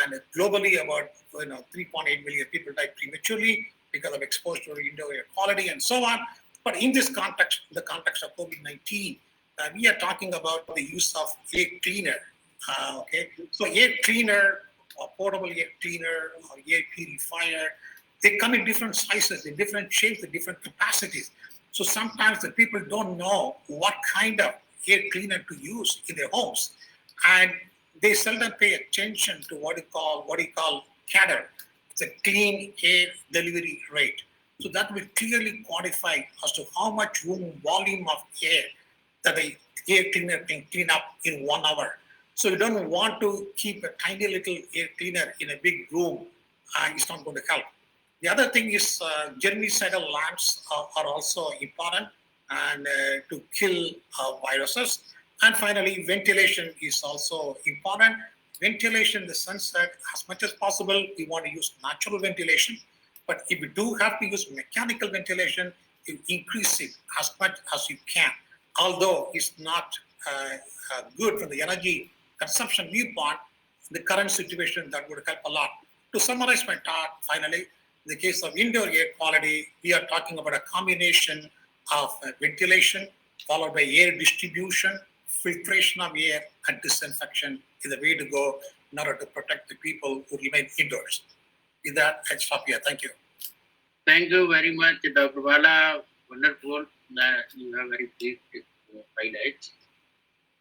And globally, about 3.8 million people die prematurely because of exposure to indoor air quality and so on. But in this context, the context of COVID-19, we are talking about the use of air cleaner. So air cleaner or portable air cleaner or air purifier, they come in different sizes, in different shapes, in different capacities. So sometimes the people don't know what kind of air cleaner to use in their homes, and they seldom pay attention to what you call CADR. It's a clean air delivery rate. So that will clearly quantify as to how much volume of air that the air cleaner can clean up in 1 hour. So you don't want to keep a tiny little air cleaner in a big room. It's not going to help. The other thing is germicidal lamps are also important and to kill viruses. And finally, ventilation is also important. Ventilation in the sense that as much as possible, we want to use natural ventilation. But if you do have to use mechanical ventilation, you increase it as much as you can. Although it's not good from the energy consumption viewpoint, in the current situation, that would help a lot. To summarize my talk, finally, In the case of indoor air quality, we are talking about a combination of ventilation followed by air distribution, filtration of air, and disinfection is the way to go in order to protect the people who remain indoors. With that, I stop here. Thank you. Thank you very much, Dr. Bala. Wonderful that you have very brief highlights.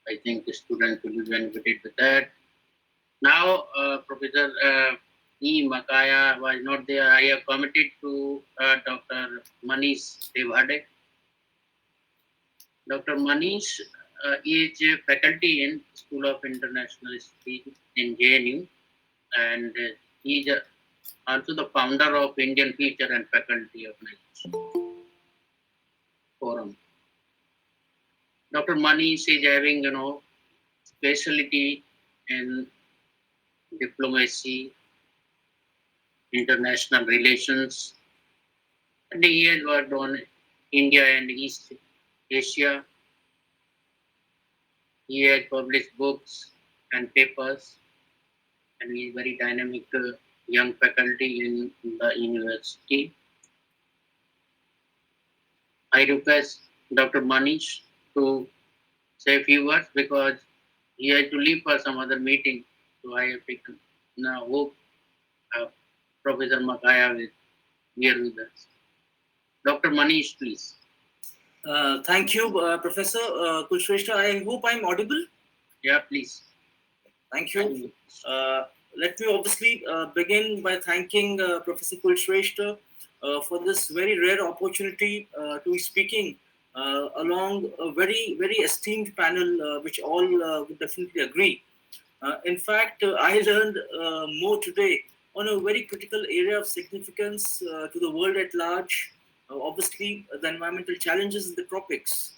I think the students will be benefited with that. Now, Professor Makaya was not there. I have committed to Dr. Manish Dabhade. Dr. Manish is a faculty in School of International Studies in JNU, and he is also the founder of Indian Future and Faculty of Knowledge Forum. Dr. Manish is having, specialty in diplomacy, international relations, and he has worked on India and East Asia. He has published books and papers, and he is very dynamic young faculty in the university. I request Dr. Manish to say a few words because he had to leave for some other meeting. So I have taken. Now hope Professor Makaya will be here with us. Dr. Manish, please. Thank you, Professor Kulshrestha. I hope I'm audible. Yeah, please. Thank you. Let me obviously begin by thanking Professor Kulshrestha for this very rare opportunity to be speaking along a very, very esteemed panel, which all would definitely agree. In fact, I learned more today on a very critical area of significance to the world at large, obviously the environmental challenges in the tropics.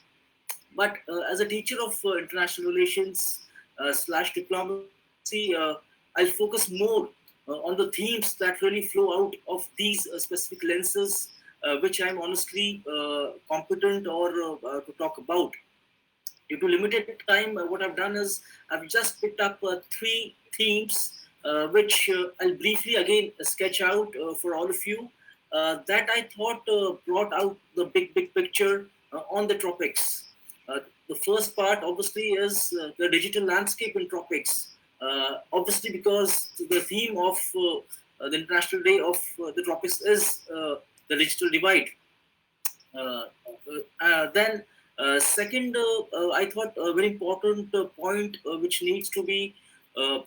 But as a teacher of international relations / diplomacy, I'll focus more on the themes that really flow out of these specific lenses, which I'm honestly competent or to talk about. Due to limited time, what I've done is I've just picked up 3 themes, which I'll briefly again sketch out for all of you, that I thought brought out the big picture on the tropics. The first part, obviously, is the digital landscape in tropics. Obviously, because the theme of the International Day of the Tropics is the digital divide. Then, second, I thought a very important point which needs to be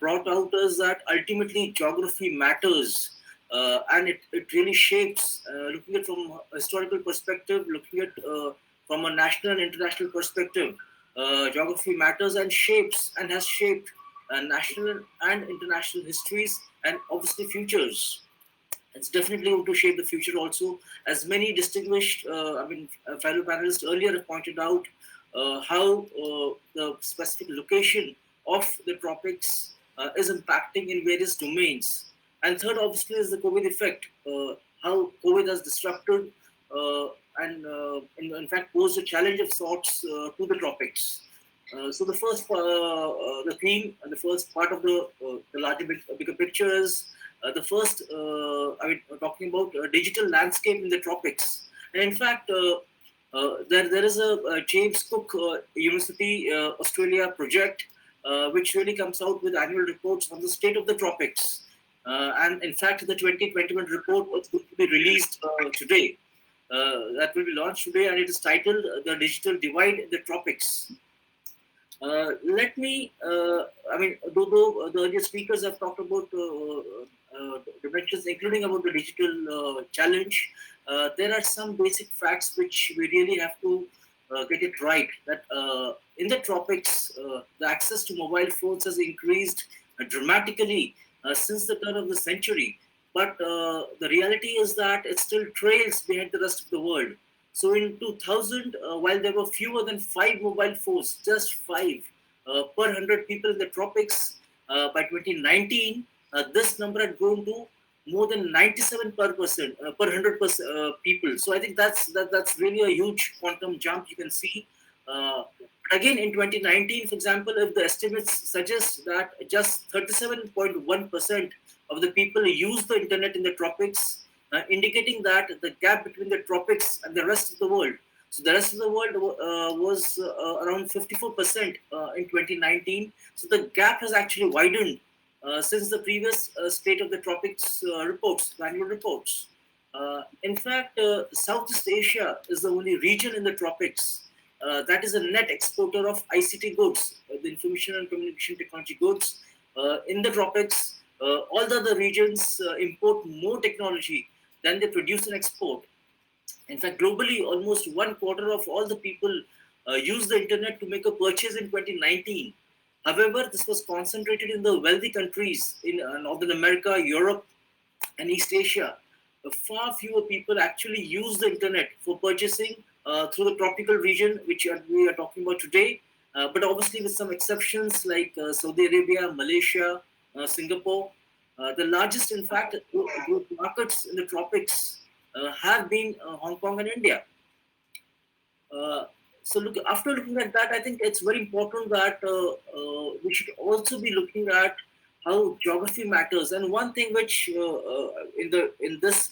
brought out is that ultimately geography matters. And it really shapes, looking at from a historical perspective, looking at from a national and international perspective, geography matters and shapes and has shaped national and international histories and obviously futures. It's definitely going to shape the future also. As many distinguished, fellow panelists earlier have pointed out, how the specific location of the tropics is impacting in various domains. And third, obviously, is the COVID effect, how COVID has disrupted and in fact posed a challenge of sorts to the tropics. So the first, the theme and the first part of the larger, bigger picture is the first, talking about digital landscape in the tropics. And in fact, there is a James Cook University Australia project, which really comes out with annual reports on the state of the tropics. And in fact, the 2021 report was going to be released today. That will be launched today, and it is titled "The Digital Divide in the Tropics." Let me, though the earlier speakers have talked about dimensions, including about the digital challenge, there are some basic facts which we really have to get it right. That in the tropics, the access to mobile phones has increased dramatically since the turn of the century. But the reality is that it still trails behind the rest of the world. So in 2000, while there were fewer than 5 mobile phones, just 5 per 100 people in the tropics, by 2019, this number had grown to more than 97 per 100 people. So I think that's really a huge quantum jump you can see. Again, in 2019, for example, if the estimates suggest that just 37.1% of the people use the internet in the tropics, indicating that the gap between the tropics and the rest of the world. So the rest of the world was around 54% in 2019. So the gap has actually widened since the previous State of the Tropics reports, the annual reports. In fact, Southeast Asia is the only region in the tropics that is a net exporter of ICT goods, the information and communication technology goods. In the tropics, all the other regions import more technology than they produce and export. In fact, globally, almost 1/4 of all the people use the internet to make a purchase in 2019. However, this was concentrated in the wealthy countries in Northern America, Europe, and East Asia. Far fewer people actually use the internet for purchasing through the tropical region, which we are talking about today. But obviously, with some exceptions like Saudi Arabia, Malaysia, Singapore, the largest, in fact, growth markets in the tropics have been Hong Kong and India. So after looking at that, I think it's very important that we should also be looking at how geography matters. And one thing which in this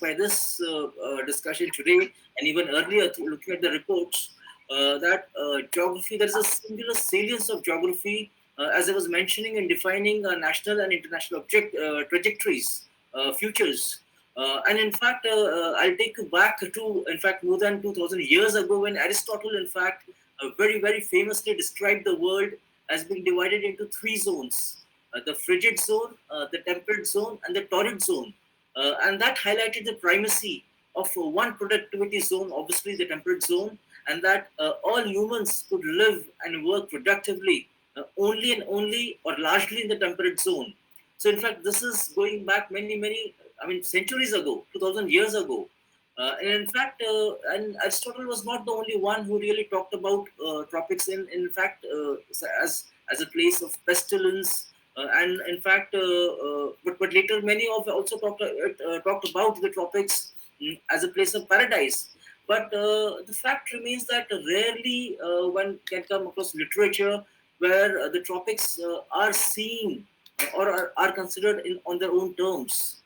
discussion today and even earlier looking at the reports, that geography, there is a singular salience of geography, as I was mentioning in defining national and international trajectories, futures. And in fact, I'll take you back to, in fact, more than 2000 years ago, when Aristotle, in fact, very, very famously described the world as being divided into 3 zones. The frigid zone, the temperate zone, and the torrid zone. And that highlighted the primacy of one productivity zone, obviously the temperate zone, and that all humans could live and work productively only and only or largely in the temperate zone. So in fact, this is going back many, centuries ago, 2000 years ago. And in fact, and Aristotle was not the only one who really talked about tropics in fact, as a place of pestilence. And in fact, but later many of also talked about the tropics as a place of paradise. But the fact remains that rarely one can come across literature where the tropics are seen or are considered on their own terms.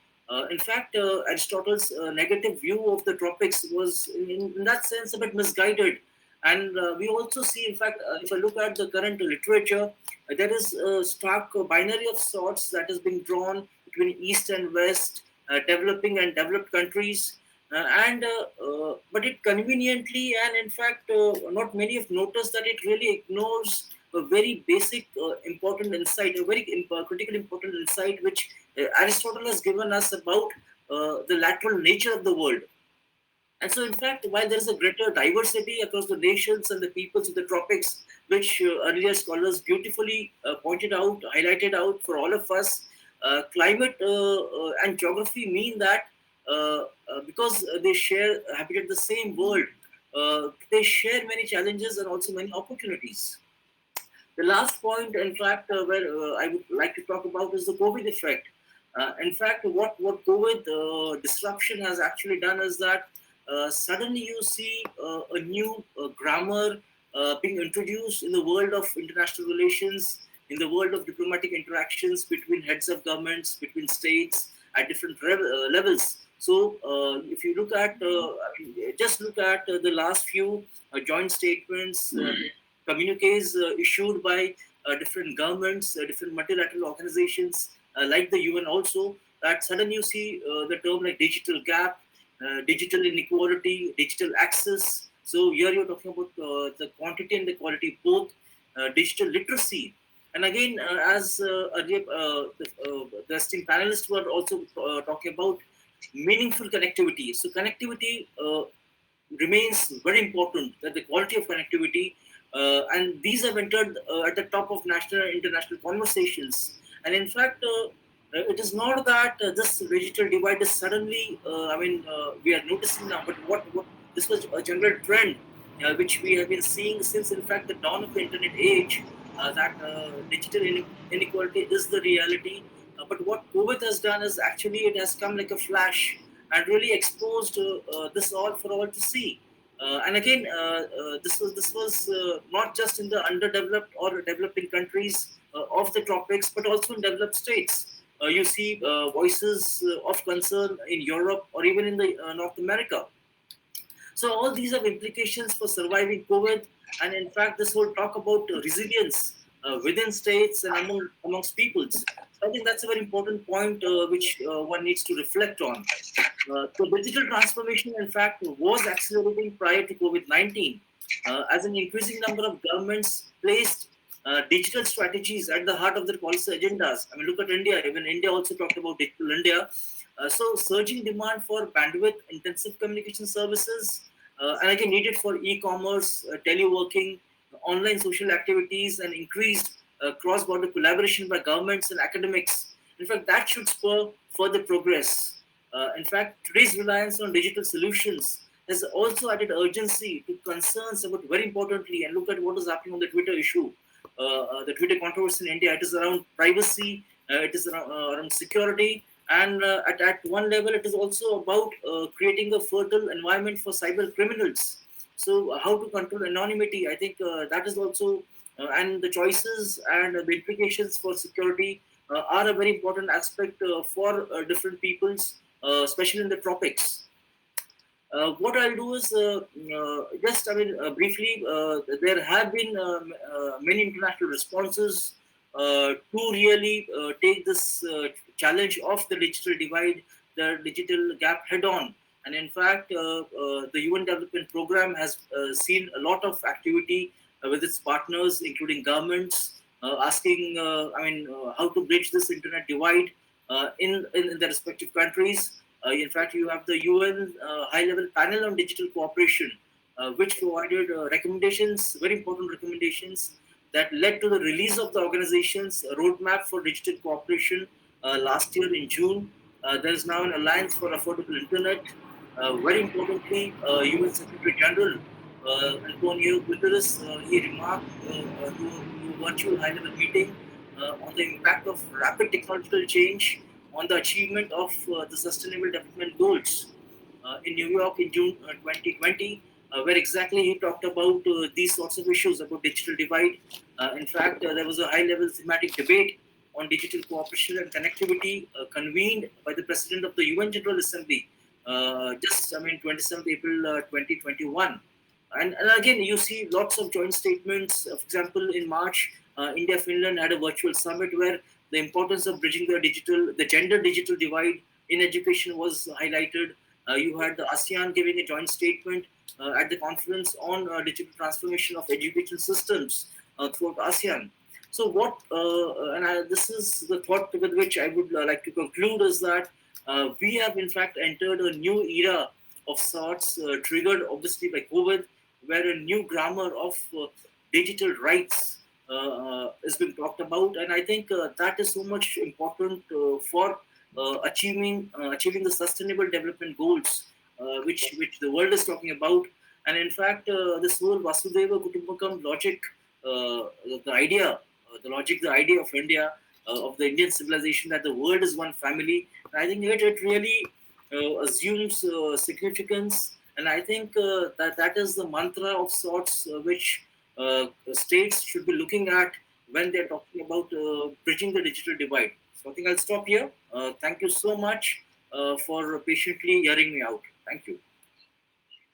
In fact, Aristotle's negative view of the tropics was, in that sense, a bit misguided. And we also see, in fact, if I look at the current literature, there is a stark binary of sorts that is being drawn between East and West, developing and developed countries. But it conveniently, and in fact, not many have noticed that it really ignores a very basic, important insight, a very critical, important insight, which Aristotle has given us about the lateral nature of the world. And so, in fact, while there is a greater diversity across the nations and the peoples of the tropics, which earlier scholars beautifully pointed out, highlighted out for all of us, climate and geography mean that because they habitat the same world, they share many challenges and also many opportunities. The last point, in fact, where I would like to talk about is the COVID effect. In fact, what COVID disruption has actually done is that suddenly you see a new grammar being introduced in the world of international relations, in the world of diplomatic interactions between heads of governments, between states at different levels. So if you look at, just look at the last few joint statements, communiques issued by different governments, different multilateral organizations like the UN also, that suddenly you see the term like digital gap, digital inequality, digital access. So here you're talking about the quantity and the quality, both digital literacy. And again, as earlier, the esteemed panelists were also talking about meaningful connectivity. So connectivity remains very important, that the quality of connectivity, and these have entered at the top of national and international conversations. And in fact, it is not that this digital divide is suddenly, we are noticing now, but what this was a general trend which we have been seeing since, in fact, the dawn of the internet age, that digital inequality is the reality. But what COVID has done is actually it has come like a flash and really exposed this all for all to see. And again, this was not just in the underdeveloped or developing countries of the tropics, but also in developed states. you see voices of concern in Europe or even in the North America. So all these have implications for surviving COVID, and in fact, this whole talk about resilience within states and amongst peoples. So I think that's a very important point which one needs to reflect on. So digital transformation, in fact, was accelerating prior to COVID-19, as an increasing number of governments placed digital strategies at the heart of their policy agendas. I mean, look at India. Even India also talked about digital India. So surging demand for bandwidth-intensive communication services, and again needed for e-commerce, teleworking, online social activities, and increased cross-border collaboration by governments and academics. In fact, that should spur further progress. In fact, today's reliance on digital solutions has also added urgency to concerns about, very importantly, and look at what is happening on the Twitter issue, the Twitter controversy in India. It is around privacy, it is around security, and at one level, it is also about creating a fertile environment for cyber criminals. So, how to control anonymity? I think that is also, and the choices and the implications for security are a very important aspect for different peoples, especially in the tropics. What I'll do is just, briefly, there have been many international responses to really take this challenge of the digital divide, the digital gap head on. And in fact, the UN Development Program has seen a lot of activity with its partners, including governments, asking, how to bridge this internet divide in the respective countries. In fact, you have the UN high-level panel on digital cooperation, which provided recommendations, very important recommendations, that led to the release of the organization's roadmap for digital cooperation last year in June. There is now an alliance for affordable internet. Very importantly, UN Secretary General Antonio Guterres, he remarked to a virtual high-level meeting on the impact of rapid technological change on the achievement of the Sustainable Development Goals in New York in June 2020, where exactly he talked about these sorts of issues about digital divide. In fact, there was a high-level thematic debate on digital cooperation and connectivity convened by the President of the UN General Assembly, 27th April 2021. And again, you see lots of joint statements. For example, in March, India, Finland had a virtual summit where the importance of bridging the gender digital divide in education was highlighted. You had the ASEAN giving a joint statement at the conference on digital transformation of education systems throughout ASEAN. So this is the thought with which I would like to conclude, is that we have in fact entered a new era of sorts, triggered obviously by COVID, where a new grammar of digital rights has been talked about, and I think that is so much important for achieving the Sustainable Development Goals, which the world is talking about. And in fact, this whole Vasudhaiva Kutumbakam logic, the idea of India, of the Indian civilization, that the world is one family, I think it really assumes significance, and I think that is the mantra of sorts which states should be looking at when they're talking about bridging the digital divide. So I think I'll stop here. Thank you so much for patiently hearing me out. Thank you.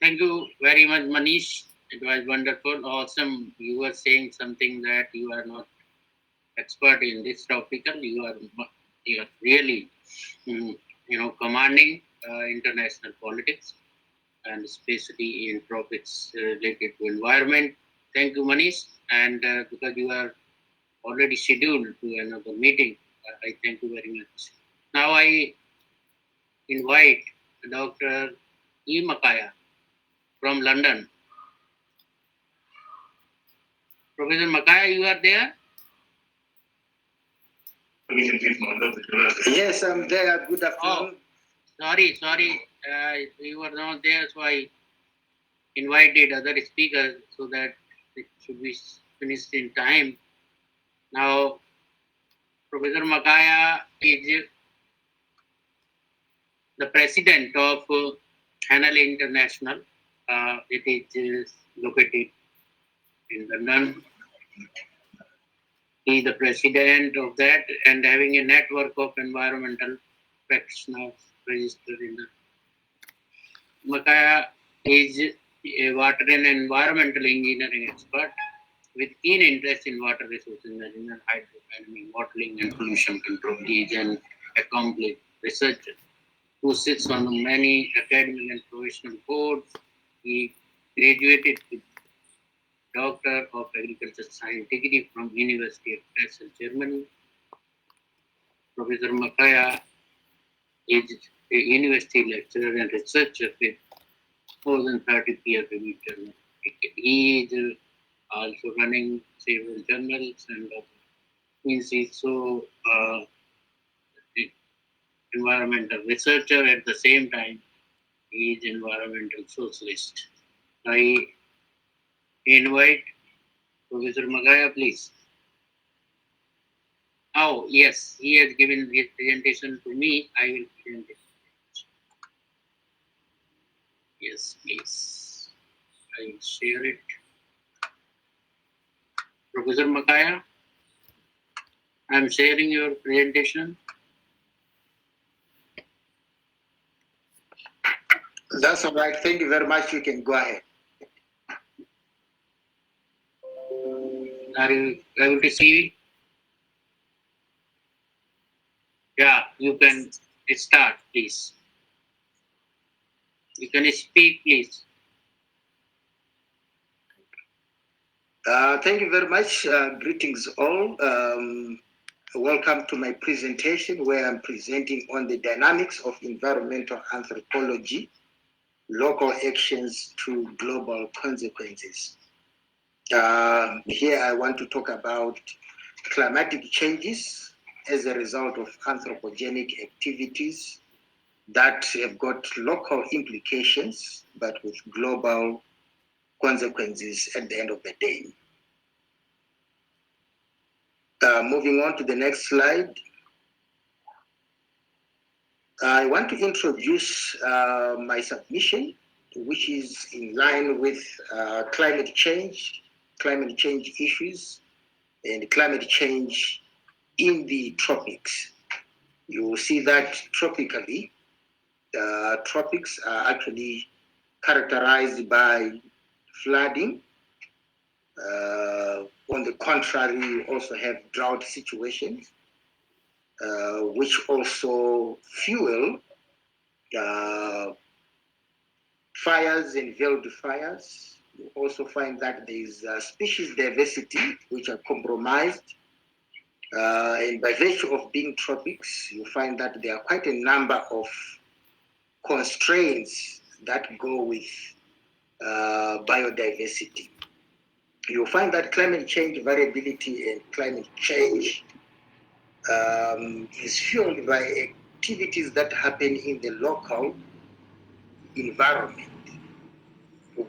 Thank you very much, Manish. It was wonderful, awesome. You were saying something that you are not expert in this topical. You are really, commanding international politics, and especially in topics related to environment. Thank you, Manish. And because you are already scheduled to another meeting, I thank you very much. Now I invite Dr. E. Makaya from London. Professor Makaya, you are there? Yes, I'm there. Good afternoon. Sorry. You were not there, so I invited other speakers so that it should be finished in time. Now, Professor Makaya is the president of Hanell International. It is located in London. He is the president of that and having a network of environmental practitioners registered in the Makaya is a water and environmental engineering expert with keen interest in water resources management, hydrodynamic modeling, and pollution control. He is an accomplished researcher who sits on many academic and professional boards. He graduated with Doctor of Agriculture Science degree from University of Kassel, Germany. Professor Makaya is a university lecturer and researcher with more than 30 peer-reviewed journals. He is also running several journals and means he's so environmental researcher at the same time he is environmental socialist. I invite Professor Makaya, please. Oh, yes, he has given his presentation to me. I will present it. Yes, please. I will share it. Professor Makaya, I am sharing your presentation. That's all right. Thank you very much. You can go ahead. Are you able to see? Yeah, you can start, please. You can speak, please. Thank you very much. Greetings all. Welcome to my presentation where I'm presenting on the dynamics of environmental anthropology, local actions to global consequences. Here I want to talk about climatic changes as a result of anthropogenic activities that have got local implications, but with global consequences at the end of the day. Moving on to the next slide. I want to introduce my submission, which is in line with climate change issues, and climate change in the tropics. You will see that tropically, tropics are actually characterized by flooding. On the contrary, you also have drought situations, which also fuel fires and wildfires. You also find that there is species diversity, which are compromised. And by virtue of being tropics, you find that there are quite a number of constraints that go with biodiversity. You'll find that climate change variability and climate change is fueled by activities that happen in the local environment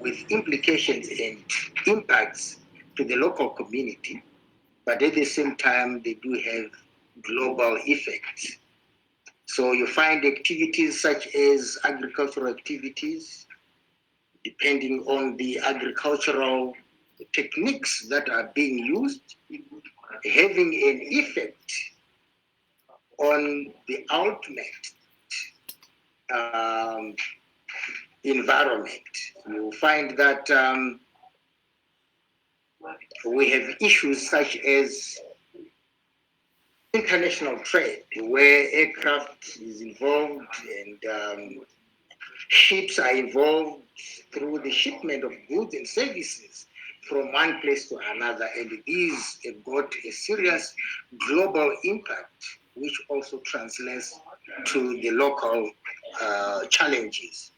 with implications and impacts to the local community, but at the same time, they do have global effects. So you find activities such as agricultural activities, depending on the agricultural techniques that are being used, having an effect on the ultimate environment. You find that we have issues such as international trade, where aircraft is involved and ships are involved through the shipment of goods and services from one place to another, and these have got a serious global impact, which also translates to the local challenges.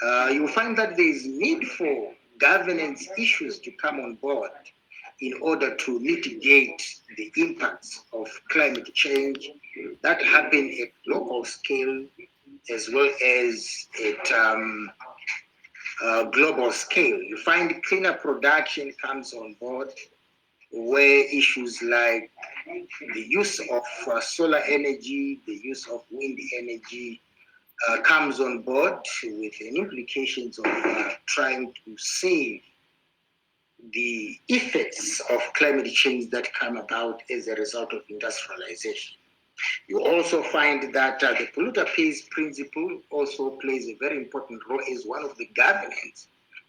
You'll find that there is need for governance issues to come on board in order to mitigate the impacts of climate change that happen at local scale as well as at global scale. You find cleaner production comes on board, where issues like the use of solar energy, the use of wind energy comes on board with an implications of trying to save the effects of climate change that come about as a result of industrialization. You also find that the polluter pays principle also plays a very important role as one of the governance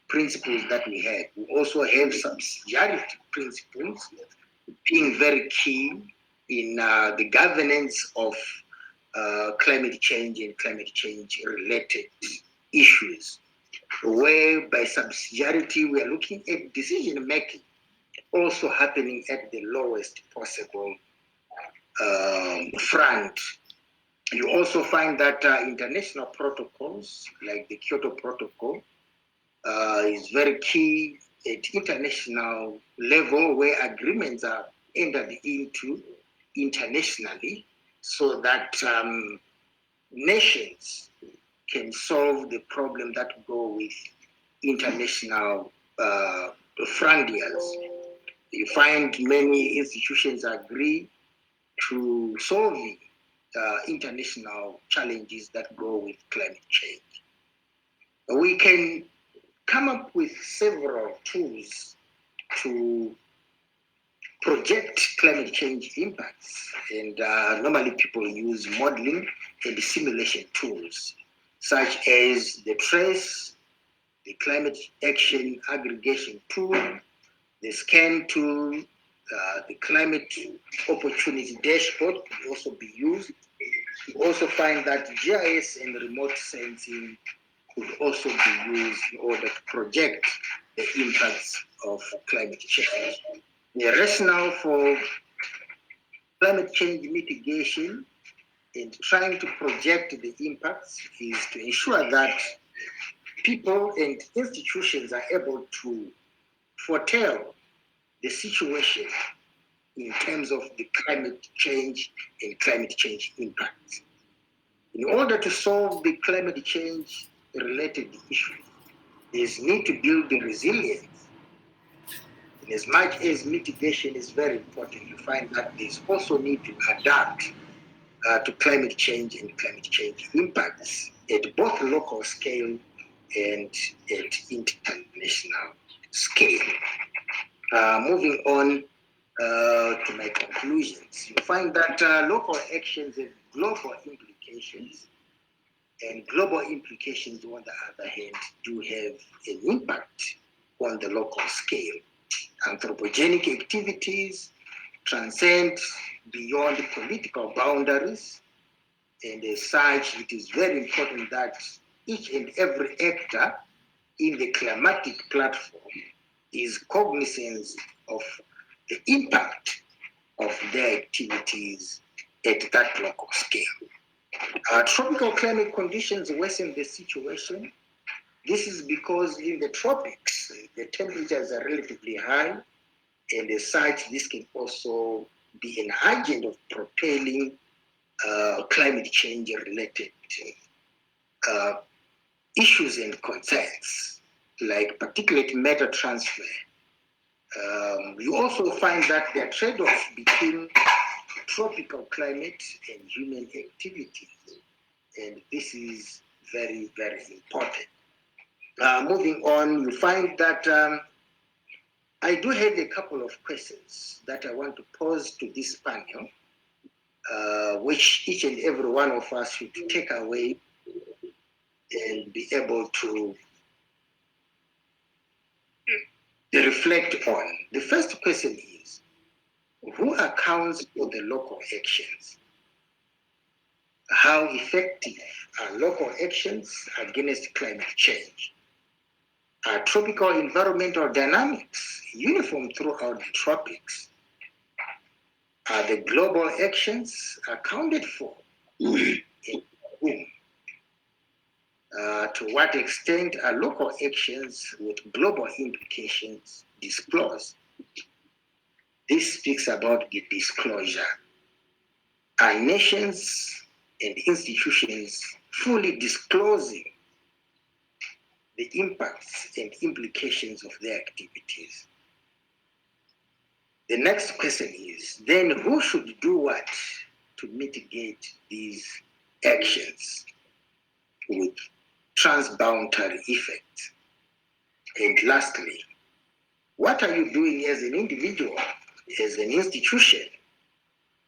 principles that we have. We also have subsidiarity principles being very key in the governance of climate change and climate change related issues, where by subsidiarity we are looking at decision making also happening at the lowest possible front. You also find that international protocols like the Kyoto Protocol is very key at international level, where agreements are entered into internationally so that nations can solve the problem that go with international frontiers. You find many institutions agree to solving international challenges that go with climate change. We can come up with several tools to project climate change impacts, and normally people use modeling and simulation tools such as the TRACE, the Climate Action Aggregation Tool, the SCAN tool, the Climate Opportunity Dashboard could also be used. You also find that GIS and remote sensing could also be used in order to project the impacts of climate change. The rationale for climate change mitigation and trying to project the impacts is to ensure that people and institutions are able to foretell the situation in terms of the climate change and climate change impacts. In order to solve the climate change related issues, there's need to build the resilience. And as much as mitigation is very important, you find that there's also need to adapt to climate change and climate change impacts at both local scale and at international scale. Moving on to my conclusions, you find that local actions have global implications, and global implications, on the other hand, do have an impact on the local scale. Anthropogenic activities transcend beyond political boundaries, and as such, it is very important that each and every actor in the climatic platform is cognizant of the impact of their activities at that local scale. Tropical climate conditions worsen the situation. This is because in the tropics, the temperatures are relatively high, and as such, this can also be an agent of propelling climate change related issues and concerns, like particulate matter transfer. You also find that there are trade-offs between tropical climate and human activities, and this is very, very important. Moving on, you find that I do have a couple of questions that I want to pose to this panel, which each and every one of us should take away and be able to reflect on. The first question is, who accounts for the local actions? How effective are local actions against climate change? Are tropical environmental dynamics uniform throughout the tropics? Are the global actions accounted for? In whom? To what extent are local actions with global implications disclosed? This speaks about the disclosure. Are nations and institutions fully disclosing the impacts and implications of their activities? The next question is, then who should do what to mitigate these actions with transboundary effects? And lastly, What are you doing as an individual, as an institution,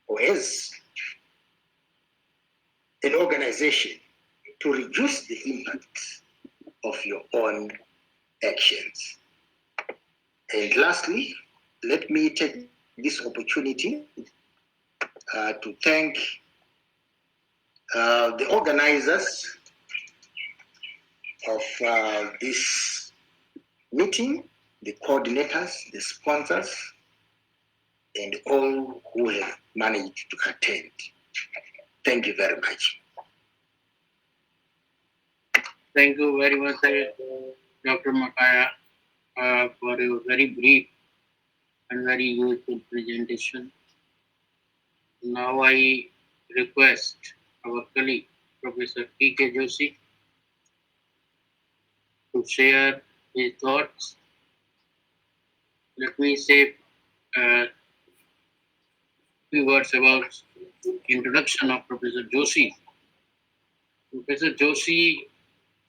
or as an organization to reduce the impact of your own actions? And lastly, let me take this opportunity to thank the organizers of this meeting, the coordinators, the sponsors, and all who have managed to attend. Thank you very much. Thank you very much, Dr. Makaya, for your very brief and very useful presentation. Now I request our colleague, Professor P.K. Joshi, to share his thoughts. Let me say a few words about introduction of Professor Joshi. Professor Joshi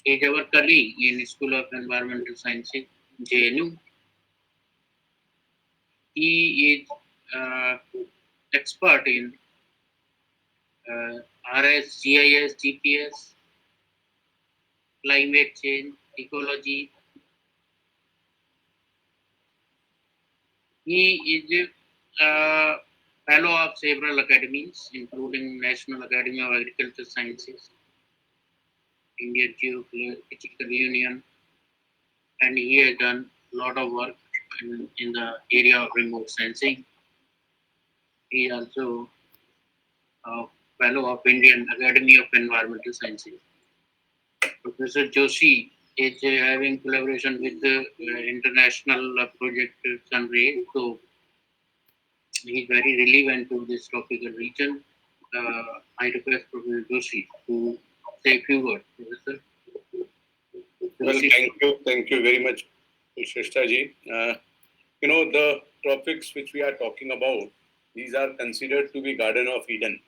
is our colleague in School of Environmental Sciences, JNU. He is expert in RS, GIS, GPS, climate change, ecology. He is a fellow of several academies, including National Academy of Agricultural Sciences, Indian Geological Union, and he has done a lot of work in the area of remote sensing. He is also a fellow of Indian Academy of Environmental Sciences. Professor Joshi is having collaboration with the international project Sunray, so he is very relevant to this tropical region. I request Professor Joshi to say a few words. Professor. Well, thank you very much, Kulshrestha ji. The tropics which we are talking about, these are considered to be Garden of Eden,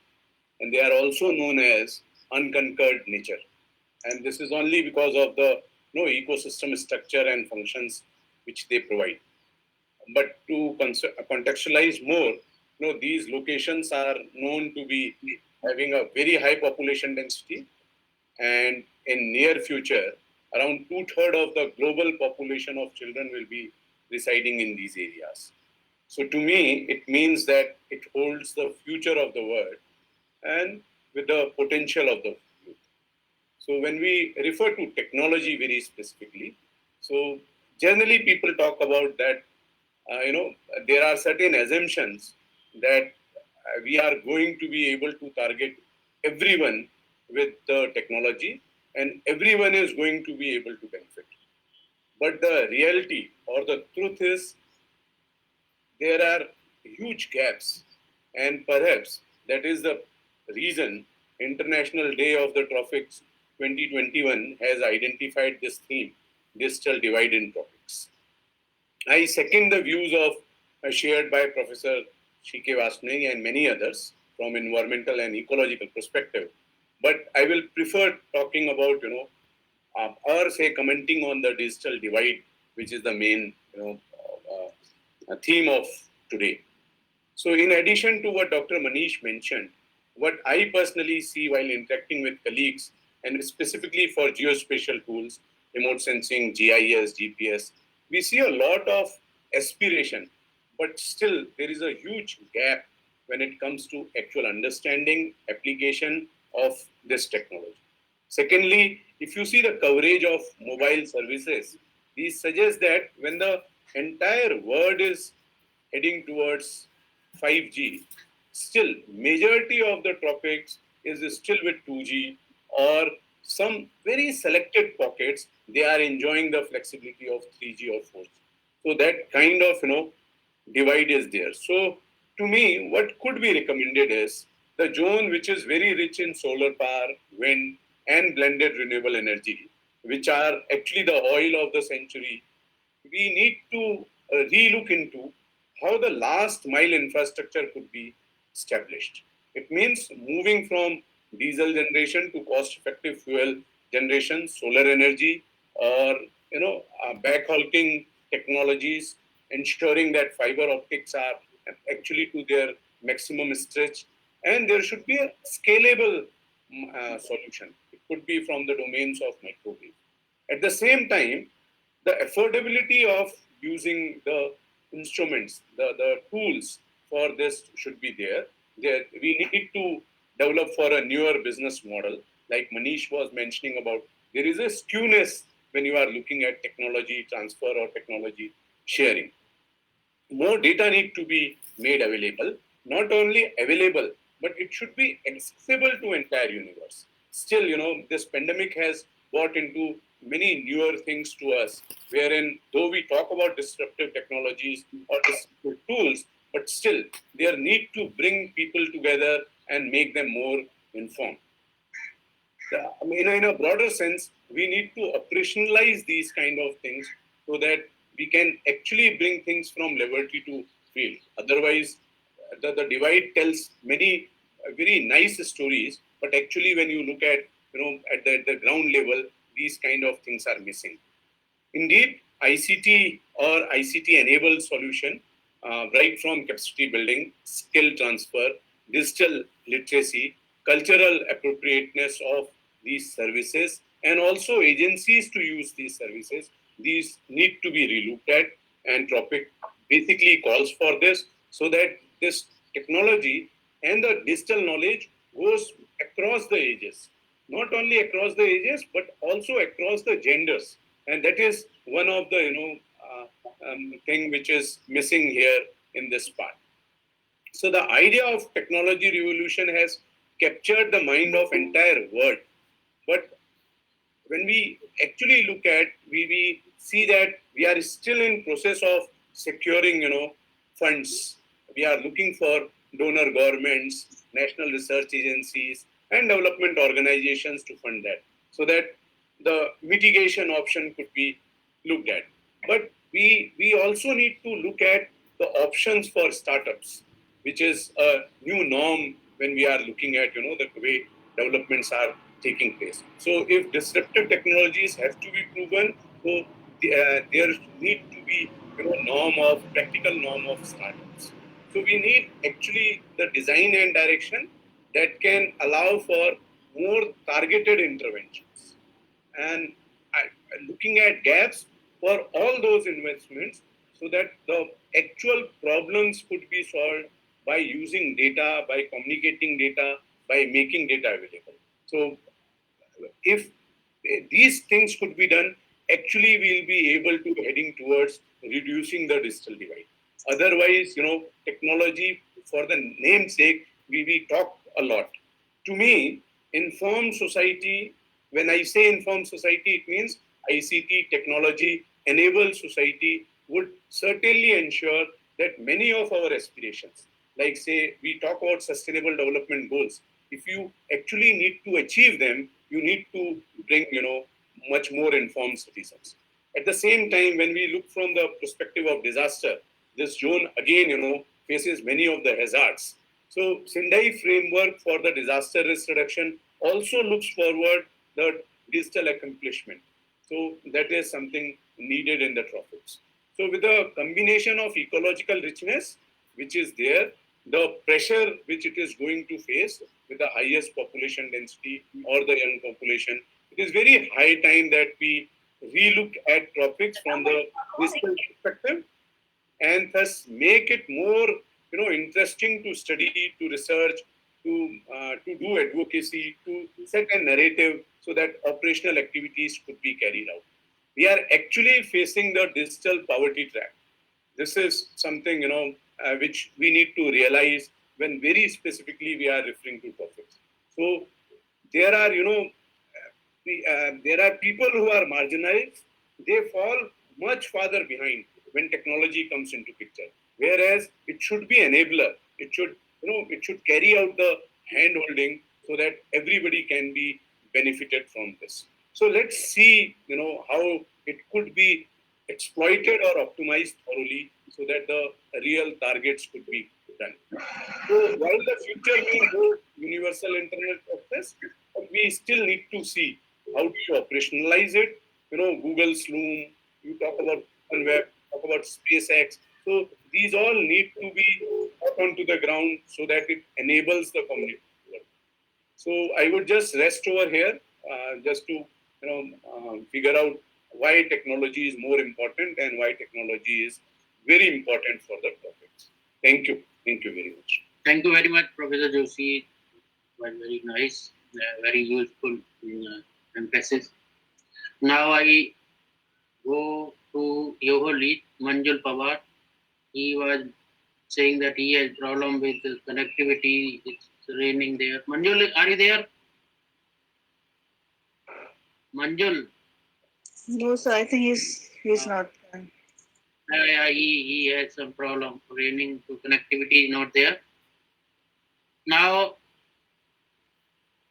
and they are also known as unconquered nature. And this is only because of the ecosystem structure and functions which they provide. But to contextualize more, these locations are known to be having a very high population density, and in near future, around 2/3 of the global population of children will be residing in these areas. So to me, it means that it holds the future of the world and with the potential of the youth. So when we refer to technology very specifically, so generally people talk about that, there are certain assumptions that we are going to be able to target everyone with the technology and everyone is going to be able to benefit. But the reality or the truth is there are huge gaps, and perhaps that is the reason International Day of the Tropics 2021 has identified this theme, digital divide in tropics. I second the views of shared by Professor C.K. Varshney and many others from environmental and ecological perspective. But I will prefer talking about, or say commenting on the digital divide, which is the main, theme of today. So in addition to what Dr. Manish mentioned, what I personally see while interacting with colleagues, and specifically for geospatial tools, remote sensing, GIS, GPS, we see a lot of aspiration, but still there is a huge gap when it comes to actual understanding, application of this technology. Secondly, if you see the coverage of mobile services, these suggest that when the entire world is heading towards 5G, still majority of the tropics is still with 2G, or some very selected pockets, they are enjoying the flexibility of 3G or 4G. So that kind of, divide is there. So to me, what could be recommended is the zone which is very rich in solar power, wind, and blended renewable energy, which are actually the oil of the century. We need to relook into how the last mile infrastructure could be established. It means moving from diesel generation to cost-effective fuel generation, solar energy, or backhauling technologies ensuring that fiber optics are actually to their maximum stretch, and there should be a scalable solution. It could be from the domains of microgrid. At the same time, the affordability of using the instruments, the tools for this should be there. We need to develop for a newer business model, like Manish was mentioning about. There is a skewness when you are looking at technology transfer or technology sharing. More data need to be made available, not only available, but it should be accessible to entire universe. Still, this pandemic has brought into many newer things to us, wherein though we talk about disruptive technologies or disruptive tools, but still there need to bring people together and make them more informed. In a broader sense, we need to operationalize these kind of things so that we can actually bring things from laboratory to field. Otherwise, the divide tells many very nice stories, but actually when you look at at the ground level, these kind of things are missing. Indeed, ICT or ICT-enabled solution, right from capacity building, skill transfer, digital literacy, cultural appropriateness of these services, and also agencies to use these services, these need to be relooked at, and Tropic basically calls for this so that this technology and the digital knowledge goes across the ages, not only across the ages, but also across the genders. And that is one of the thing which is missing here in this part. So the idea of technology revolution has captured the mind of entire world. But when we actually look at, we see that we are still in process of securing, funds. We are looking for donor governments, national research agencies, and development organizations to fund that, so that the mitigation option could be looked at. But we also need to look at the options for startups, which is a new norm when we are looking at, the way developments are taking place. So if disruptive technologies have to be proven, so there need to be, practical norm of startups. So we need actually the design and direction that can allow for more targeted interventions. And looking at gaps for all those investments so that the actual problems could be solved by using data, by communicating data, by making data available. So if these things could be done, actually we'll be able to heading towards reducing the digital divide. Otherwise, technology, for the namesake, we talk a lot. To me, informed society, when I say informed society, it means ICT technology enabled society would certainly ensure that many of our aspirations, like say we talk about sustainable development goals, if you actually need to achieve them, you need to bring, much more informed citizens. At the same time, when we look from the perspective of disaster, this zone again, faces many of the hazards. So Sendai framework for the disaster risk reduction also looks forward the digital accomplishment. So that is something needed in the tropics. So with the combination of ecological richness, which is there, the pressure which it is going to face with the highest population density or the young population, it is very high time that we relook at tropics from the digital perspective and thus make it more, interesting to study, to research, to do advocacy, to set a narrative so that operational activities could be carried out. We are actually facing the digital poverty trap. This is something, which we need to realize when very specifically we are referring to topics. So there are, there are people who are marginalized. They fall much farther behind when technology comes into picture. Whereas it should be enabler. It should, it should carry out the hand-holding so that everybody can be benefited from this. So let's see, how it could be exploited or optimized thoroughly so that the real targets could be done. So while the future may hold universal internet access, we still need to see how do you operationalize it. Google's Loom, you talk about open web, talk about SpaceX. So these all need to be put onto the ground so that it enables the community to work. So I would just rest over here, just to figure out why technology is more important and why technology is very important for the topics. Thank you. Thank you very much. Thank you very much, Professor Joshi. It was very nice, very useful emphasis. Now I go to Yoho lead, Manjul Pawar. He was saying that he has problem with the connectivity. It's raining there. Manjul, are you there? Manjul. No, sir. I think he's not. He has some problem. Raining, so connectivity is not there. Now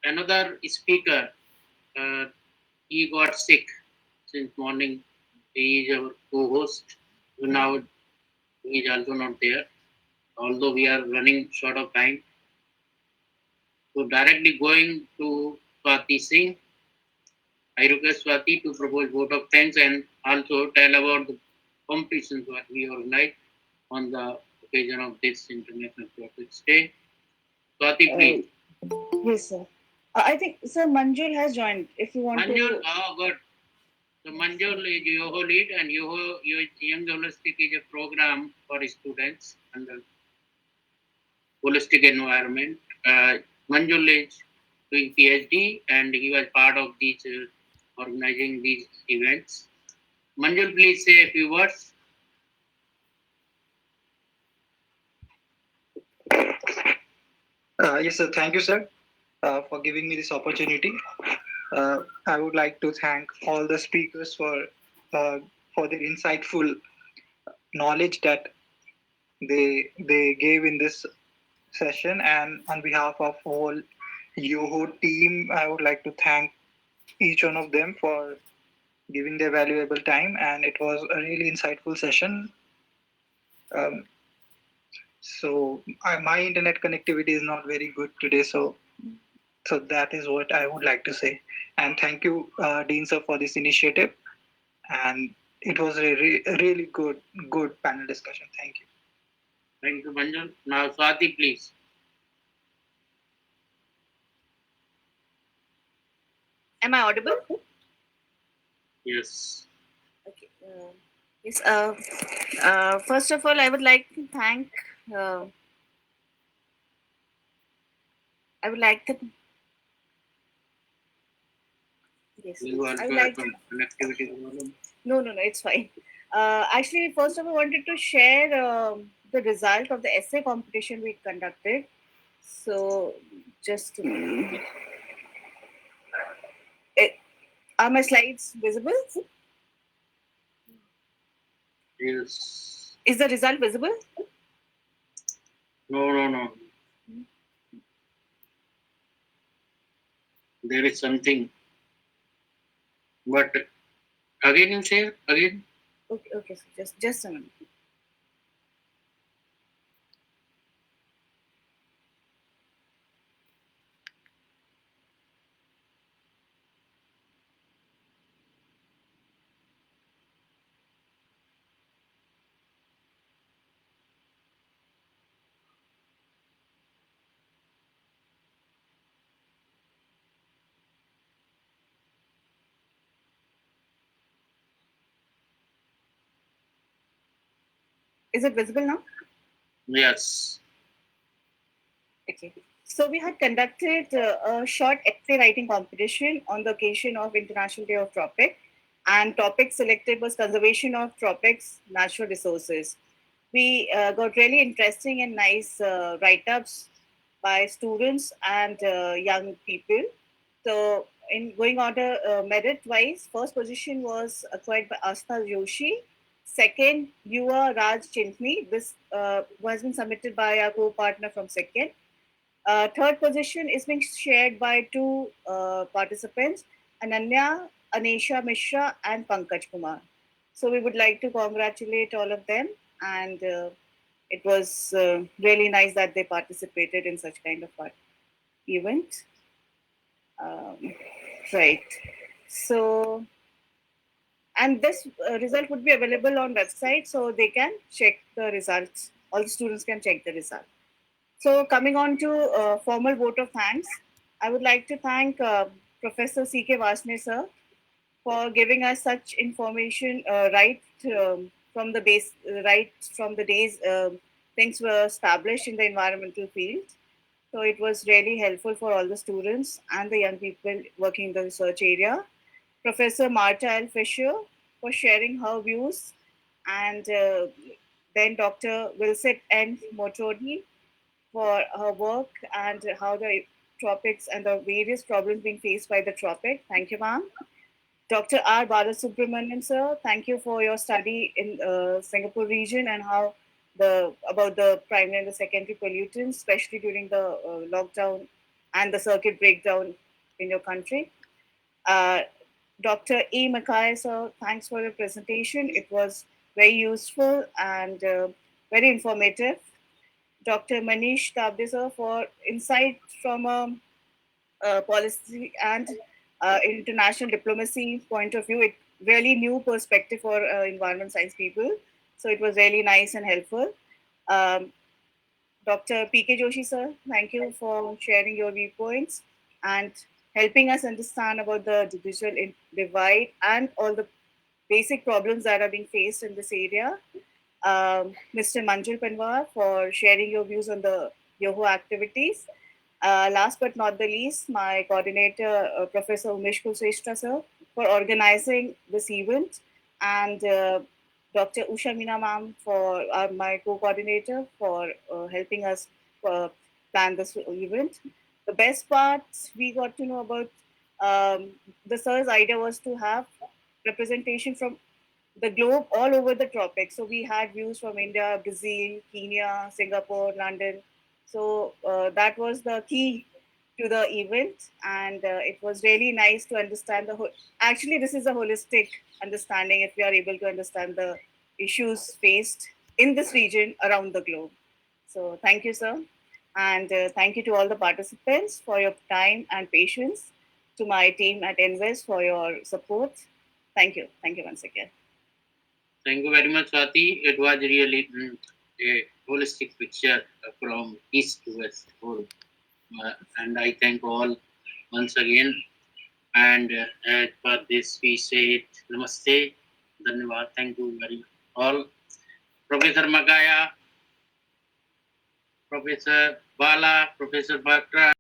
another speaker, he got sick since morning. He is our co-host. So now he is also not there, although we are running short of time. So directly going to Swati Singh. I request Swati to propose vote of thanks and also tell about the competitions that we organized on the occasion of this International Tropics Day. Swati, please. Yes, sir. I think Sir Manjul has joined. If you want Manjul, to. good. So Manjul is Yoho lead, and Yoho Young Holistic is a program for students under holistic environment. Manjul is doing PhD, and he was part of these organizing these events. Manjul, please say a few words. Yes, sir. Thank you, sir, for giving me this opportunity. I would like to thank all the speakers for their insightful knowledge that they gave in this session. And on behalf of whole Yoho team, I would like to thank each one of them for giving their valuable time. And it was a really insightful session. So my internet connectivity is not very good today, so that is what I would like to say. And thank you, Dean sir, for this initiative. And it was a really good panel discussion. Thank you. Thank you, Manjul. Now, Swati, please. Am I audible? Yes. Okay. Yes. First of all, I would like to thank. I would like to. Yes. You want I to would have like some connectivity problem? No, it's fine. Actually, first of all, I wanted to share the result of the essay competition we conducted. So, just a minute. Are my slides visible? Yes. Is the result visible? No. There is something. But again, you say again. Okay. So just a minute. Is it visible now? Yes. Okay. So we had conducted a short essay writing competition on the occasion of International Day of Tropics, and topic selected was conservation of tropics natural resources. We got really interesting and nice write-ups by students and young people. So in going order merit-wise, first position was acquired by Asta Joshi. Second, Yuva Raj Chintni. This has been submitted by our co-partner from second. Third position is being shared by two participants, Ananya, Anesha Mishra, and Pankaj Kumar. So we would like to congratulate all of them, and it was really nice that they participated in such kind of event. Right. So And this result would be available on website, so they can check the results. All the students can check the result. So coming on to formal vote of thanks, I would like to thank Professor C.K. Varshney, sir, for giving us such information from the base, right from the days things were established in the environmental field. So it was really helpful for all the students and the young people working in the research area. Professor Marta L. Fischer for sharing her views, and then Dr. Wilset N. Moturi for her work and how the tropics and the various problems being faced by the tropic. Thank you, ma'am. Dr. R. Balasubramanian, sir, thank you for your study in Singapore region and how about the primary and the secondary pollutants, especially during the lockdown and the circuit breakdown in your country. Dr. E. Makaya, sir, thanks for your presentation. It was very useful and very informative. Dr. Manish Dabhade, sir, for insight from a policy and international diplomacy point of view. It really new perspective for environment science people. So it was really nice and helpful. Dr. P.K. Joshi, sir, thank you for sharing your viewpoints and helping us understand about the digital divide and all the basic problems that are being faced in this area. Mr. Manjul Panwar for sharing your views on the YOHO activities. Last but not the least, my coordinator, Professor Kulshrestha, sir, for organizing this event, and Dr. Usha Meena ma'am for my co-coordinator for helping us plan this event. The best part we got to know about the sir's idea was to have representation from the globe all over the tropics. So we had views from India, Brazil, Kenya, Singapore, London. So that was the key to the event, and it was really nice to understand the whole. Actually, this is a holistic understanding if we are able to understand the issues faced in this region around the globe. So thank you, sir, and thank you to all the participants for your time and patience. To my team at ENVIS for your support. Thank you. Thank you once again. Thank you very much, Swati. It was really a holistic picture from east to west. And I thank all once again. And as for this, we say namaste, dhanyavad. Thank you very much all. Professor Makaya, Professor Bala, Professor Batra,